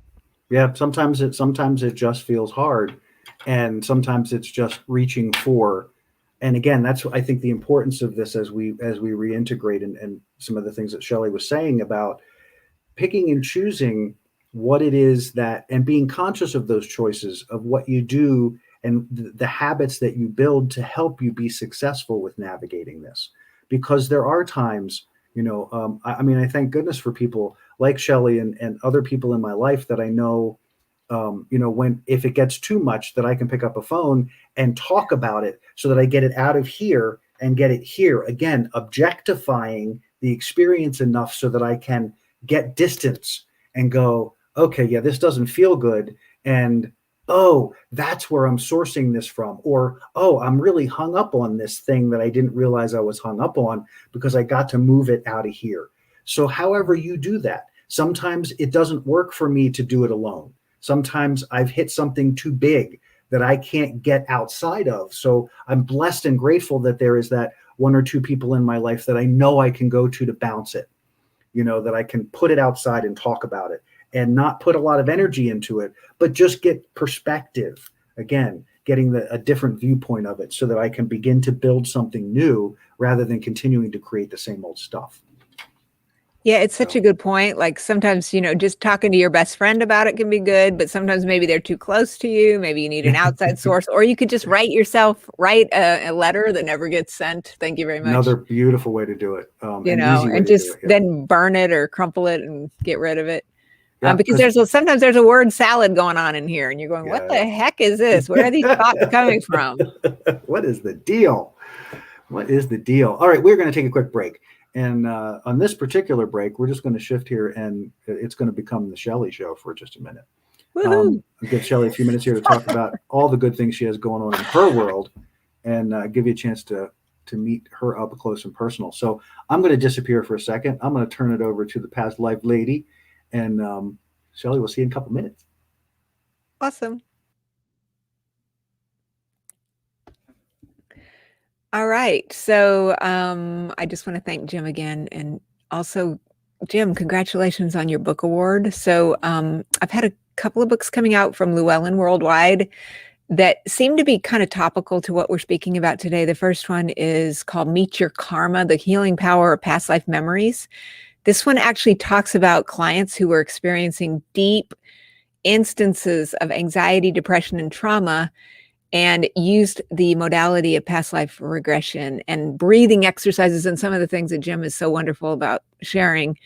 Speaker 1: Yeah. Sometimes it just feels hard. And sometimes it's just reaching for, and again, that's, I think, the importance of this as we reintegrate and some of the things that Shelley was saying about picking and choosing what it is that, and being conscious of those choices of what you do and the habits that you build to help you be successful with navigating this. Because there are times, I thank goodness for people like Shelley and other people in my life that I know, if it gets too much, that I can pick up a phone and talk about it so that I get it out of here and get it here. Again, objectifying the experience enough so that I can get distance and go, okay, yeah, this doesn't feel good. And, oh, that's where I'm sourcing this from. Or, oh, I'm really hung up on this thing that I didn't realize I was hung up on because I got to move it out of here. So however you do that, sometimes it doesn't work for me to do it alone. Sometimes I've hit something too big that I can't get outside of. So I'm blessed and grateful that there is that one or two people in my life that I know I can go to bounce it, that I can put it outside and talk about it. and not put a lot of energy into it, but just get perspective. Again, getting a different viewpoint of it so that I can begin to build something new rather than continuing to create the same old stuff.
Speaker 2: Yeah, it's such a good point. Like sometimes, just talking to your best friend about it can be good, but sometimes maybe they're too close to you. Maybe you need an outside source, or you could just write a letter that never gets sent. Thank you very much.
Speaker 1: Another beautiful way to do it.
Speaker 2: And just then burn it or crumple it and get rid of it.
Speaker 1: Yeah,
Speaker 2: because sometimes there's a word salad going on in here and you're going, what the heck is this? Where are these thoughts coming from?
Speaker 1: What is the deal? What is the deal? All right, we're going to take a quick break. And on this particular break, we're just going to shift here, and it's going to become the Shelley show for just a minute. I'll give Shelley a few minutes here to talk about all the good things she has going on in her world, and give you a chance to meet her up close and personal. So I'm going to disappear for a second. I'm going to turn it over to the past life lady, and Shelley, we'll see you in a couple minutes.
Speaker 2: Awesome. All right. So I just want to thank Jim again. And also, Jim, congratulations on your book award. So I've had a couple of books coming out from Llewellyn Worldwide that seem to be kind of topical to what we're speaking about today. The first one is called Meet Your Karma, The Healing Power of Past Life Memories. This one actually talks about clients who were experiencing deep instances of anxiety, depression, and trauma, and used the modality of past life regression and breathing exercises and some of the things that Jim is so wonderful about sharing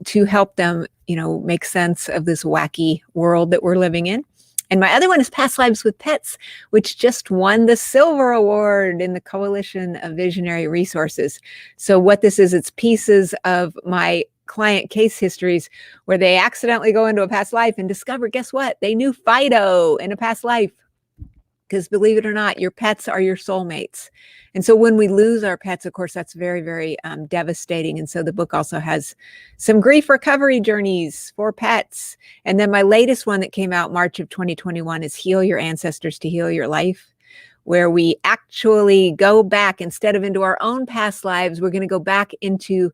Speaker 2: to help them, make sense of this wacky world that we're living in. And my other one is Past Lives with Pets, which just won the Silver Award in the Coalition of Visionary Resources. So what this is, it's pieces of my client case histories where they accidentally go into a past life and discover, guess what? They knew Fido in a past life. Because believe it or not, your pets are your soulmates. And so when we lose our pets, of course, that's very, very devastating. And so the book also has some grief recovery journeys for pets. And then my latest one that came out March of 2021 is Heal Your Ancestors to Heal Your Life, where we actually go back instead of into our own past lives. We're going to go back into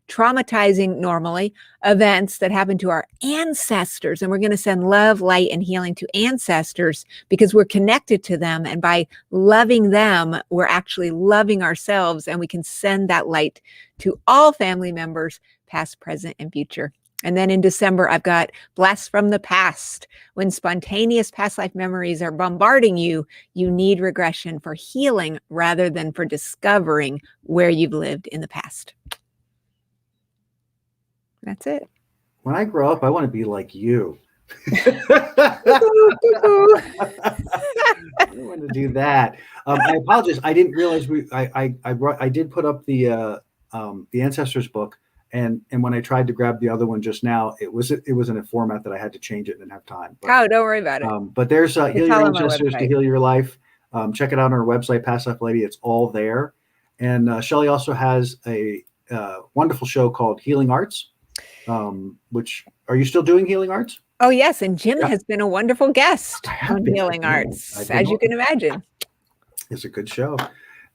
Speaker 2: traumatizing, normally, events that happened to our ancestors. And we're going to send love, light, and healing to ancestors because we're connected to them. And by loving them, we're actually loving ourselves. And we can send that light to all family members, past, present, and future. And then in December, I've got Blast from the Past. When spontaneous past life memories are bombarding you, you need regression for healing rather than for discovering where you've lived in the past. That's it.
Speaker 1: When I grow up, I want to be like you. I don't want to do that. I apologize. I didn't realize I did put up the Ancestors book, and when I tried to grab the other one just now, it was in a format that I had to change it and didn't have time. But,
Speaker 2: don't worry about it.
Speaker 1: But there's Heal Your Ancestors to Heal Your Life. Check it out on our website, Past Life Lady. It's all there. And Shelley also has a wonderful show called Healing Arts. Which, are you still doing Healing Arts?
Speaker 2: Oh yes, and Jim has been a wonderful guest on Healing Arts, as you can imagine.
Speaker 1: It's a good show.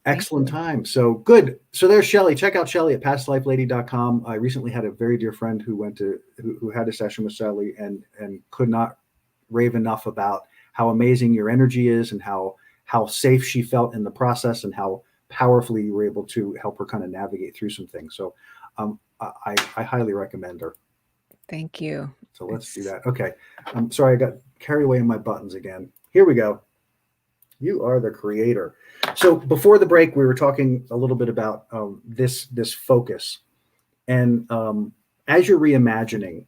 Speaker 1: Excellent time. So good. So there's Shelley. Check out Shelley at pastlifelady.com. I recently had a very dear friend who had a session with Shelley and could not rave enough about how amazing your energy is and how safe she felt in the process and how powerfully you were able to help her kind of navigate through some things. So I highly recommend her.
Speaker 2: Thank you.
Speaker 1: So let's do that. Okay. I'm sorry, I got carried away in my buttons again. Here we go. You are the creator. So before the break, we were talking a little bit about this focus. And as you're reimagining,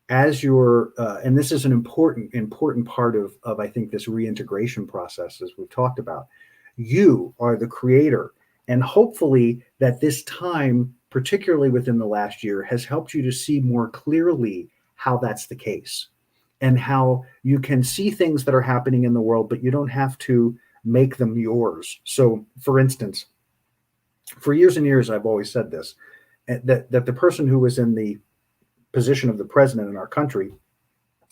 Speaker 1: and this is an important part of I think this reintegration process, as we've talked about. You are the creator. And hopefully that this time, particularly within the last year, has helped you to see more clearly how that's the case and how you can see things that are happening in the world, but you don't have to make them yours. So, for instance, for years and years, I've always said this, that the person who was in the position of the president in our country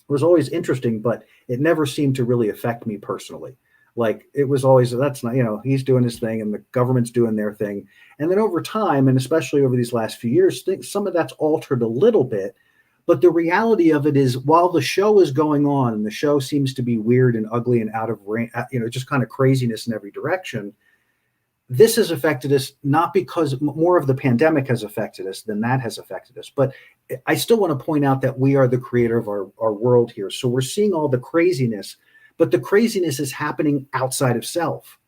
Speaker 1: was always interesting, but it never seemed to really affect me personally. Like it was always, that's not, he's doing his thing and the government's doing their thing. And then over time, and especially over these last few years, some of that's altered a little bit, But the reality of it is, while the show is going on and the show seems to be weird and ugly and out of range, just kind of craziness in every direction, this has affected us not because more of the pandemic has affected us than that has affected us. But I still want to point out that we are the creator of our world here. So we're seeing all the craziness, but the craziness is happening outside of self.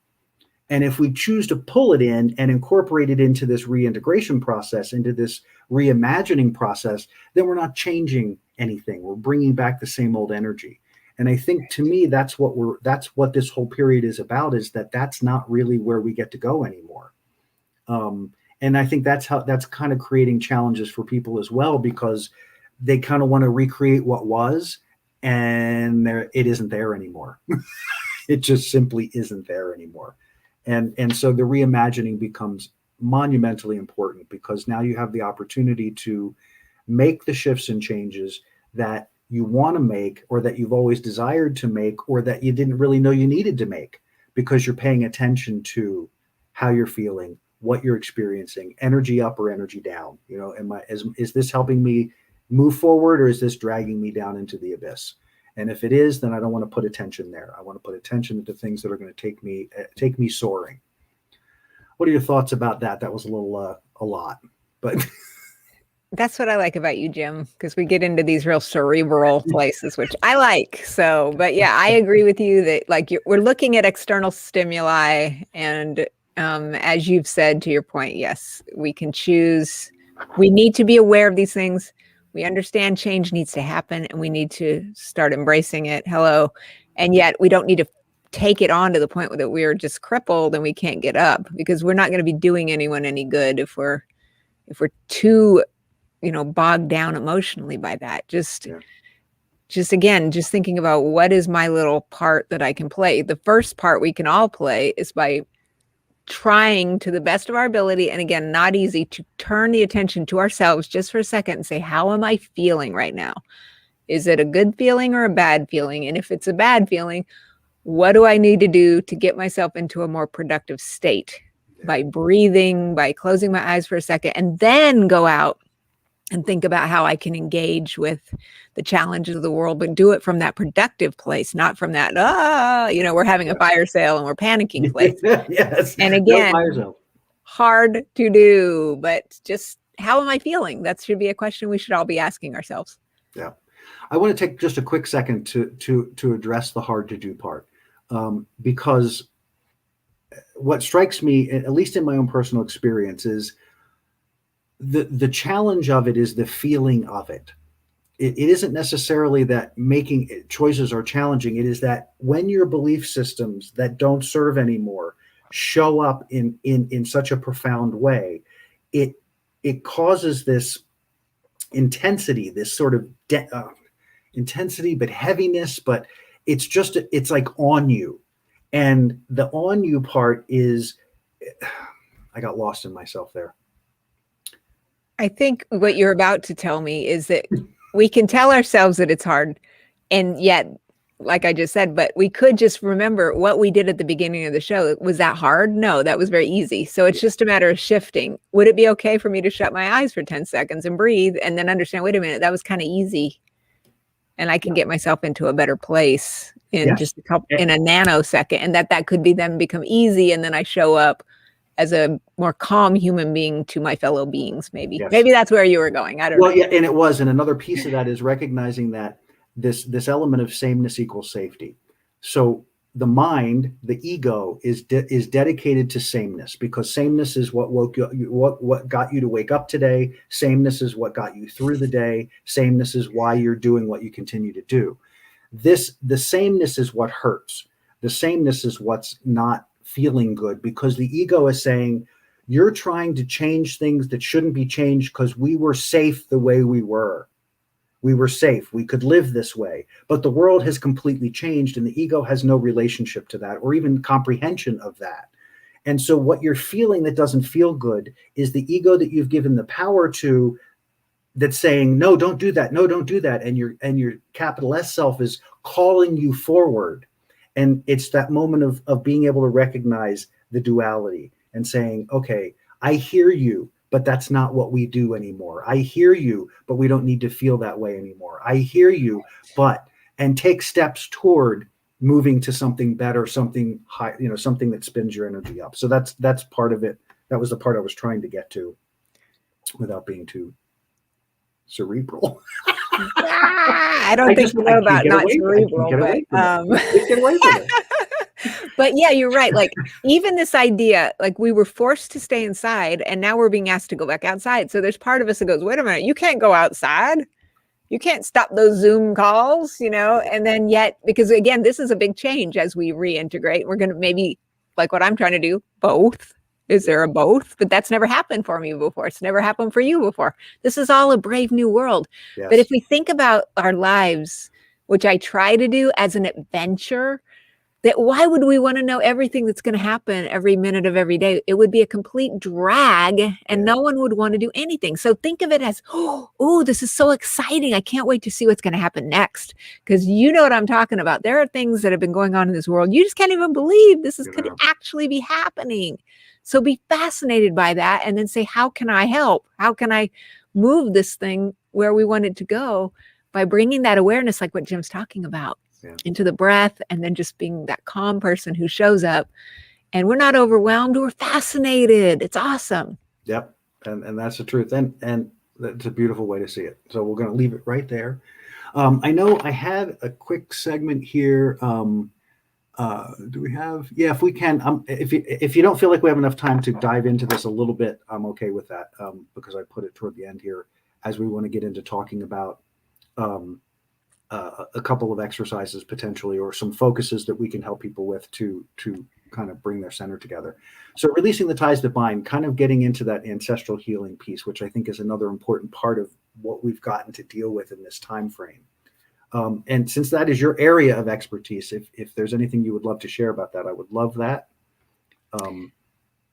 Speaker 1: And if we choose to pull it in and incorporate it into this reintegration process, into this reimagining process, then we're not changing anything. We're bringing back the same old energy. And I think, to me, that's what this whole period is about, is that's not really where we get to go anymore. And I think that's kind of creating challenges for people as well, because they kind of want to recreate what was, and it isn't there anymore. It just simply isn't there anymore. And so the reimagining becomes monumentally important, because now you have the opportunity to make the shifts and changes that you want to make, or that you've always desired to make, or that you didn't really know you needed to make, because you're paying attention to how you're feeling, what you're experiencing, energy up or energy down. Is this helping me move forward, or is this dragging me down into the abyss? And if it is, then I don't want to put attention there. I want to put attention into things that are going to take me soaring. What are your thoughts about that? That was a lot, but
Speaker 2: that's what I like about you, Jim, because we get into these real cerebral places, which I like. So, but yeah, I agree with you that we're looking at external stimuli, and as you've said, to your point, yes, we can choose. We need to be aware of these things. We understand change needs to happen, and we need to start embracing it. Hello. And yet we don't need to take it on to the point that we are just crippled and we can't get up, because we're not going to be doing anyone any good if we're too, bogged down emotionally by that. Just thinking about, what is my little part that I can play? The first part we can all play is by trying to the best of our ability, and again, not easy, to turn the attention to ourselves just for a second and say, how am I feeling right now? Is it a good feeling or a bad feeling? And if it's a bad feeling, what do I need to do to get myself into a more productive state? By breathing, by closing my eyes for a second, and then go out and think about how I can engage with the challenges of the world, but do it from that productive place, not from that, we're having a fire sale and we're panicking place.
Speaker 1: Yes.
Speaker 2: And again, hard to do, but just, how am I feeling? That should be a question we should all be asking ourselves.
Speaker 1: Yeah. I want to take just a quick second to address the hard to do part, because what strikes me, at least in my own personal experience, is the challenge of it is the feeling of it. It isn't necessarily that making choices are challenging. It is that when your belief systems that don't serve anymore show up in such a profound way, it causes this intensity, this sort of intensity, but heaviness, but it's like on you. And the on you part is, I got lost in myself there.
Speaker 2: I think what you're about to tell me is that we can tell ourselves that it's hard, and yet, like I just said, but we could just remember what we did at the beginning of the show. Was that hard? No, that was very easy. So it's just a matter of shifting. Would it be okay for me to shut my eyes for 10 seconds and breathe, and then understand, wait a minute, that was kind of easy, and I can get myself into a better place in just in a nanosecond, and that could be then become easy, and then I show up as a more calm human being to my fellow beings. Maybe that's where you were going. I don't know.
Speaker 1: Well, yeah, and it was. And another piece of that is recognizing that this element of sameness equals safety. So the mind, the ego, is dedicated to sameness, because sameness is what what got you to wake up today. Sameness is what got you through the day. Sameness is why you're doing what you continue to do. The sameness is what hurts. The sameness is what's not feeling good, because the ego is saying, you're trying to change things that shouldn't be changed because we were safe the way we were. We were safe. We could live this way. But the world has completely changed, and the ego has no relationship to that or even comprehension of that. And so what you're feeling that doesn't feel good is the ego that you've given the power to, that's saying, no, don't do that. No, don't do that. And your capital S self is calling you forward. And it's that moment of being able to recognize the duality and saying, okay, I hear you, but that's not what we do anymore. I hear you, but we don't need to feel that way anymore. I hear you, and take steps toward moving to something better, something high, something that spins your energy up. So that's part of it. That was the part I was trying to get to without being too cerebral.
Speaker 2: I don't think you know about not cerebral, but yeah, you're right. Like even this idea, like we were forced to stay inside and now we're being asked to go back outside. So there's part of us that goes, wait a minute, you can't go outside. You can't stop those Zoom calls, and then yet, because again, this is a big change as we reintegrate. We're going to maybe, like what I'm trying to do, both. Is there a both? But that's never happened for me before. It's never happened for you before. This is all a brave new world. Yes. But if we think about our lives, which I try to do as an adventure, that why would we want to know everything that's going to happen every minute of every day? It would be a complete drag and no one would want to do anything. So think of it as, oh, this is so exciting. I can't wait to see what's going to happen next. Because you know what I'm talking about. There are things that have been going on in this world. You just can't even believe this could actually be happening. So be fascinated by that and then say, how can I help? How can I move this thing where we want it to go by bringing that awareness, like what Jim's talking about, into the breath, and then just being that calm person who shows up. And we're not overwhelmed. We're fascinated. It's awesome.
Speaker 1: Yep. And that's the truth. And that's a beautiful way to see it. So we're going to leave it right there. I know I had a quick segment here. Do we have? Yeah, if we can. If you don't feel like we have enough time to dive into this a little bit, I'm okay with that, because I put it toward the end here as we want to get into talking about a couple of exercises potentially, or some focuses that we can help people with to kind of bring their center together. So releasing the ties that bind, kind of getting into that ancestral healing piece, which I think is another important part of what we've gotten to deal with in this time frame. And since that is your area of expertise, if there's anything you would love to share about that, I would love that.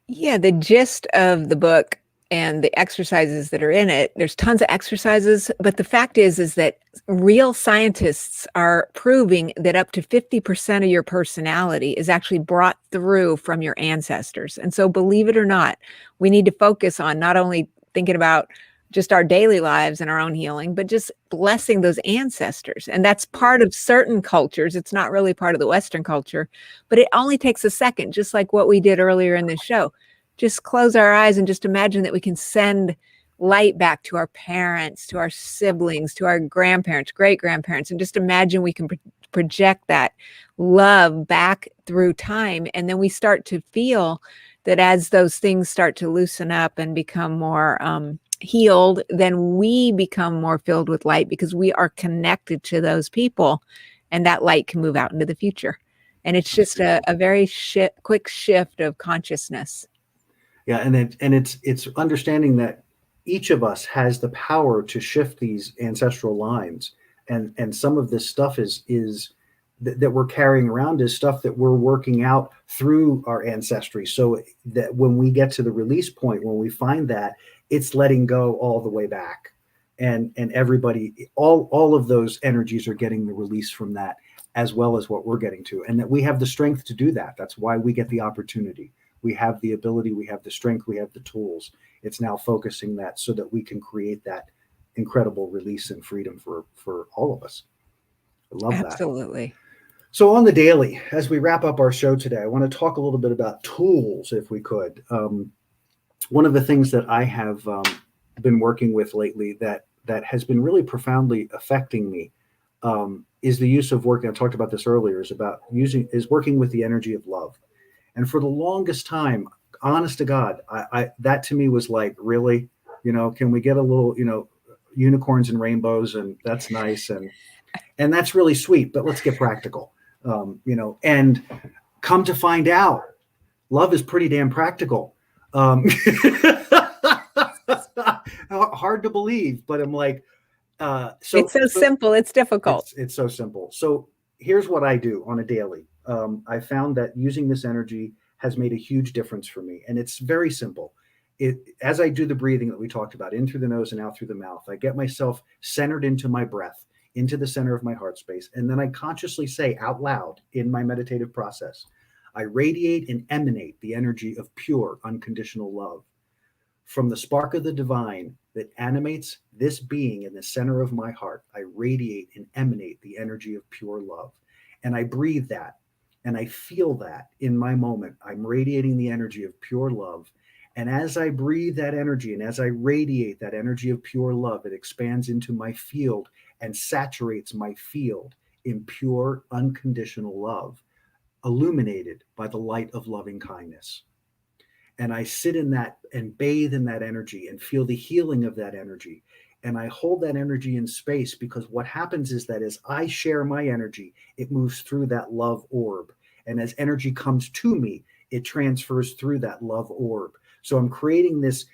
Speaker 2: Yeah, the gist of the book and the exercises that are in it, there's tons of exercises, but the fact is that real scientists are proving that up to 50% of your personality is actually brought through from your ancestors. And so believe it or not, we need to focus on not only thinking about just our daily lives and our own healing, but just blessing those ancestors. And that's part of certain cultures. It's not really part of the Western culture, but it only takes a second, just like what we did earlier in this show. Just close our eyes and just imagine that we can send light back to our parents, to our siblings, to our grandparents, great-grandparents, and just imagine we can project that love back through time. And then we start to feel that as those things start to loosen up and become more healed, then we become more filled with light because we are connected to those people, and that light can move out into the future. And it's just a very quick shift of consciousness.
Speaker 1: Yeah, and it's understanding that each of us has the power to shift these ancestral lines, and some of this stuff is that we're carrying around is stuff that we're working out through our ancestry. So that when we get to the release point, when we find that, it's letting go all the way back, and everybody, all of those energies are getting the release from that, as well as what we're getting to, and that we have the strength to do that. That's why we get the opportunity. We have the ability, we have the strength, we have the tools. It's now focusing that so that we can create that incredible release and freedom for all of us. I love that.
Speaker 2: Absolutely.
Speaker 1: So on the daily, as we wrap up our show today, I want to talk a little bit about tools, if we could. One of the things that I have been working with lately that has been really profoundly affecting me is the use of working. I talked about this earlier, is working with the energy of love. And for the longest time, honest to God, I that to me was like, really, can we get a little, unicorns and rainbows, and that's nice, and that's really sweet, but let's get practical, and come to find out, love is pretty damn practical. Hard to believe, but I'm like,
Speaker 2: it's so simple, it's difficult.
Speaker 1: It's so simple. So here's what I do on a daily. I found that using this energy has made a huge difference for me. And it's very simple. As I do the breathing that we talked about, in through the nose and out through the mouth, I get myself centered into my breath, into the center of my heart space. And then I consciously say out loud in my meditative process, I radiate and emanate the energy of pure, unconditional love from the spark of the divine that animates this being in the center of my heart, I radiate and emanate the energy of pure love. And I breathe that and I feel that in my moment. I'm radiating the energy of pure love. And as I breathe that energy and as I radiate that energy of pure love, it expands into my field and saturates my field in pure, unconditional love, illuminated by the light of loving kindness. And I sit in that and bathe in that energy and feel the healing of that energy. And I hold that energy in space, because what happens is that as I share my energy, it moves through that love orb. And as energy comes to me, it transfers through that love orb. So I'm creating this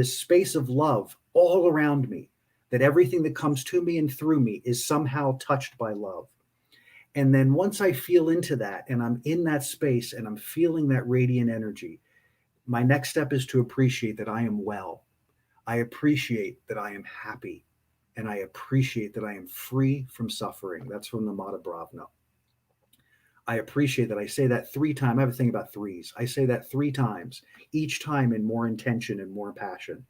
Speaker 1: space of love all around me, that everything that comes to me and through me is somehow touched by love. And then once I feel into that and I'm in that space and I'm feeling that radiant energy, my next step is to appreciate that I am well. I appreciate that I am happy. And I appreciate that I am free from suffering. That's from the Mata Bhavna. I appreciate that. I say that 3 times. I have a thing about threes. I say that 3 times, each time in more intention and more passion.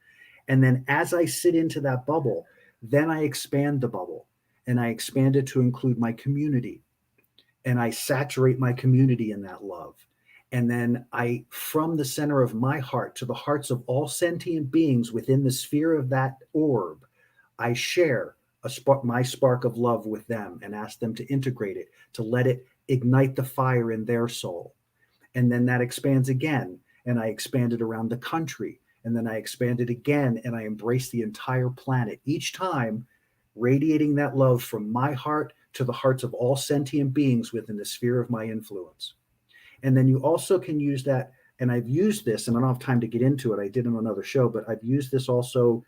Speaker 1: And then as I sit into that bubble, then I expand the bubble, and I expand it to include my community. And I saturate my community in that love. And then I, from the center of my heart to the hearts of all sentient beings within the sphere of that orb, I share my spark of love with them and ask them to integrate it, to let it ignite the fire in their soul. And then that expands again, and I expand it around the country. And then I expand it again, and I embrace the entire planet, each time radiating that love from my heart to the hearts of all sentient beings within the sphere of my influence. And then you also can use that, and I've used this, and I don't have time to get into it, I did on another show, but I've used this also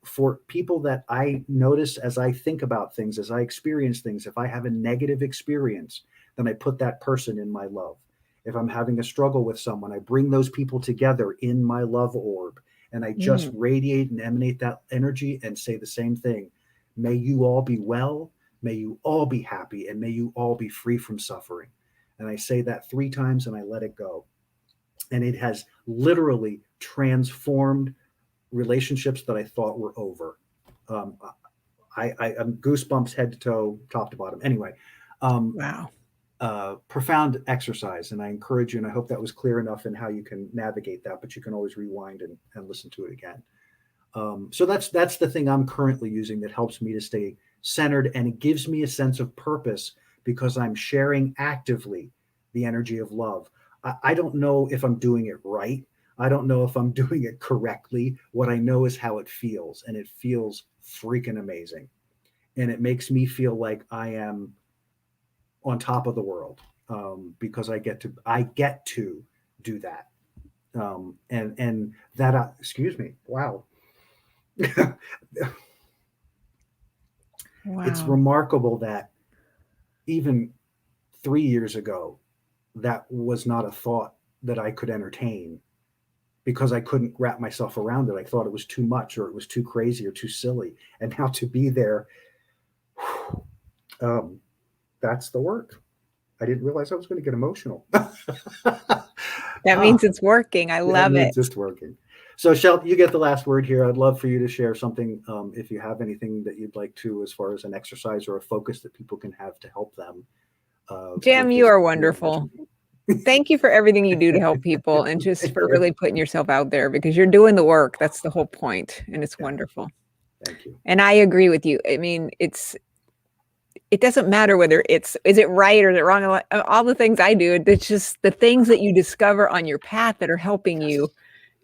Speaker 1: for people that I notice as I think about things, as I experience things. If I have a negative experience, then I put that person in my love. If I'm having a struggle with someone, I bring those people together in my love orb, and I just radiate and emanate that energy and say the same thing. May you all be well, may you all be happy, and may you all be free from suffering. And I say that 3 times and I let it go. And it has literally transformed relationships that I thought were over. I'm goosebumps head to toe, top to bottom. Anyway,
Speaker 2: Wow.
Speaker 1: Profound exercise. And I encourage you, and I hope that was clear enough in how you can navigate that, but you can always rewind and listen to it again. So that's the thing I'm currently using that helps me to stay centered, and it gives me a sense of purpose, because I'm sharing actively the energy of love. I don't know if I'm doing it right. I don't know if I'm doing it correctly. What I know is how it feels, and it feels freaking amazing. And it makes me feel like I am on top of the world, because I get to do that. And that, excuse me. Wow.
Speaker 2: Wow.
Speaker 1: It's remarkable that even 3 years ago, that was not a thought that I could entertain, because I couldn't wrap myself around it. I thought it was too much, or it was too crazy, or too silly. And now to be there, that's the work. I didn't realize I was going to get emotional.
Speaker 2: That means it's working. I love it.
Speaker 1: It's just working. So, Shelley, you get the last word here. I'd love for you to share something, if you have anything that you'd like to, as far as an exercise or a focus that people can have to help them.
Speaker 2: Jim, you are wonderful. Thank you for everything you do to help people, and just for really putting yourself out there, because you're doing the work. That's the whole point, and it's wonderful.
Speaker 1: Thank you.
Speaker 2: And I agree with you. I mean, it doesn't matter whether is it right or is it wrong. All the things I do, it's just the things that you discover on your path that are helping you.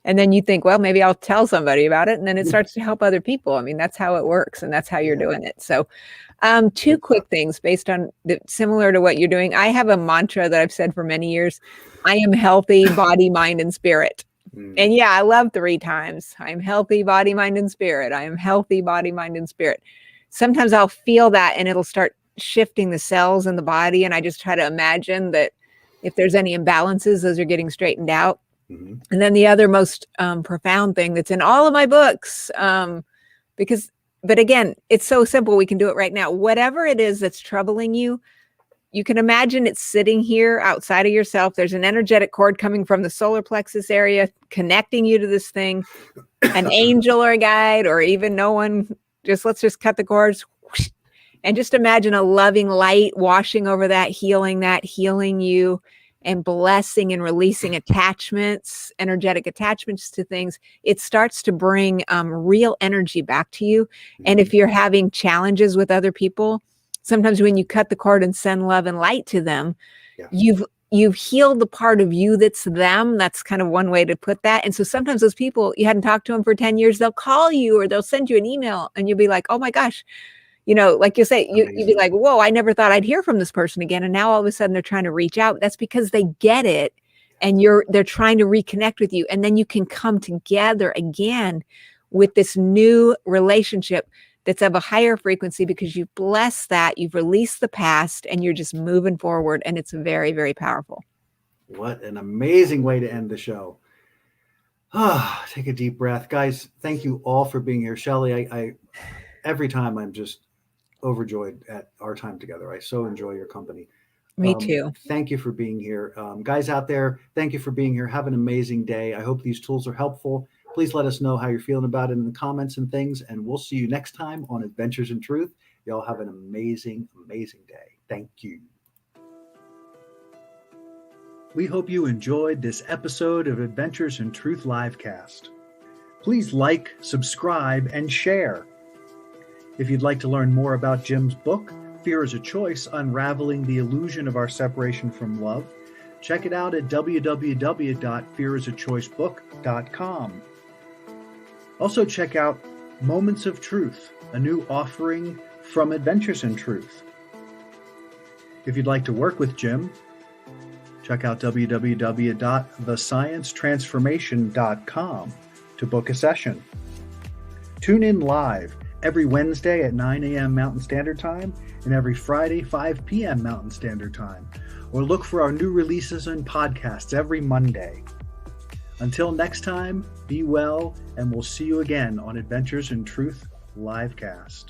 Speaker 2: And then you think, well, maybe I'll tell somebody about it. And then it starts to help other people. I mean, that's how it works. And that's how you're doing it. So 2 quick things based on similar to what you're doing. I have a mantra that I've said for many years. I am healthy, body, mind, and spirit. And yeah, I love 3 times. I'm healthy, body, mind, and spirit. I am healthy, body, mind, and spirit. Sometimes I'll feel that, and it'll start shifting the cells in the body. And I just try to imagine that if there's any imbalances, those are getting straightened out. And then the other most profound thing that's in all of my books, but again, it's so simple. We can do it right now. Whatever it is that's troubling you, you can imagine it's sitting here outside of yourself. There's an energetic cord coming from the solar plexus area, connecting you to this thing, an angel or a guide, or even no one. Let's just cut the cords, whoosh, and just imagine a loving light washing over that, healing you, and blessing and releasing attachments, energetic attachments to things. It starts to bring real energy back to you. And if you're having challenges with other people, sometimes when you cut the cord and send love and light to them, you've healed the part of you that's them. That's kind of one way to put that. And so sometimes those people, you hadn't talked to them for 10 years, they'll call you or they'll send you an email and you'll be like, oh my gosh, like you say, you'd be like, whoa, I never thought I'd hear from this person again. And now all of a sudden they're trying to reach out. That's because they get it. And they're trying to reconnect with you. And then you can come together again with this new relationship that's of a higher frequency because you've blessed that, you've released the past, and you're just moving forward. And it's very, very powerful.
Speaker 1: What an amazing way to end the show. Take a deep breath. Guys, thank you all for being here. Shelley, I every time I'm just overjoyed at our time together. I so enjoy your company.
Speaker 2: Me too.
Speaker 1: Thank you for being here. Guys out there, thank you for being here. Have an amazing day. I hope these tools are helpful. Please let us know how you're feeling about it in the comments and things. And we'll see you next time on Adventures in Truth. Y'all have an amazing, amazing day. Thank you. We hope you enjoyed this episode of Adventures in Truth Livecast. Please like, subscribe, and share. If you'd like to learn more about Jim's book, Fear is a Choice, Unraveling the Illusion of Our Separation from Love, check it out at www.fearisachoicebook.com. Also check out Moments of Truth, a new offering from Adventures in Truth. If you'd like to work with Jim, check out www.thesciencetransformation.com to book a session. Tune in live every Wednesday at 9 a.m. Mountain Standard Time and every Friday, 5 p.m. Mountain Standard Time. Or look for our new releases and podcasts every Monday. Until next time, be well, and we'll see you again on Adventures in Truth Livecast.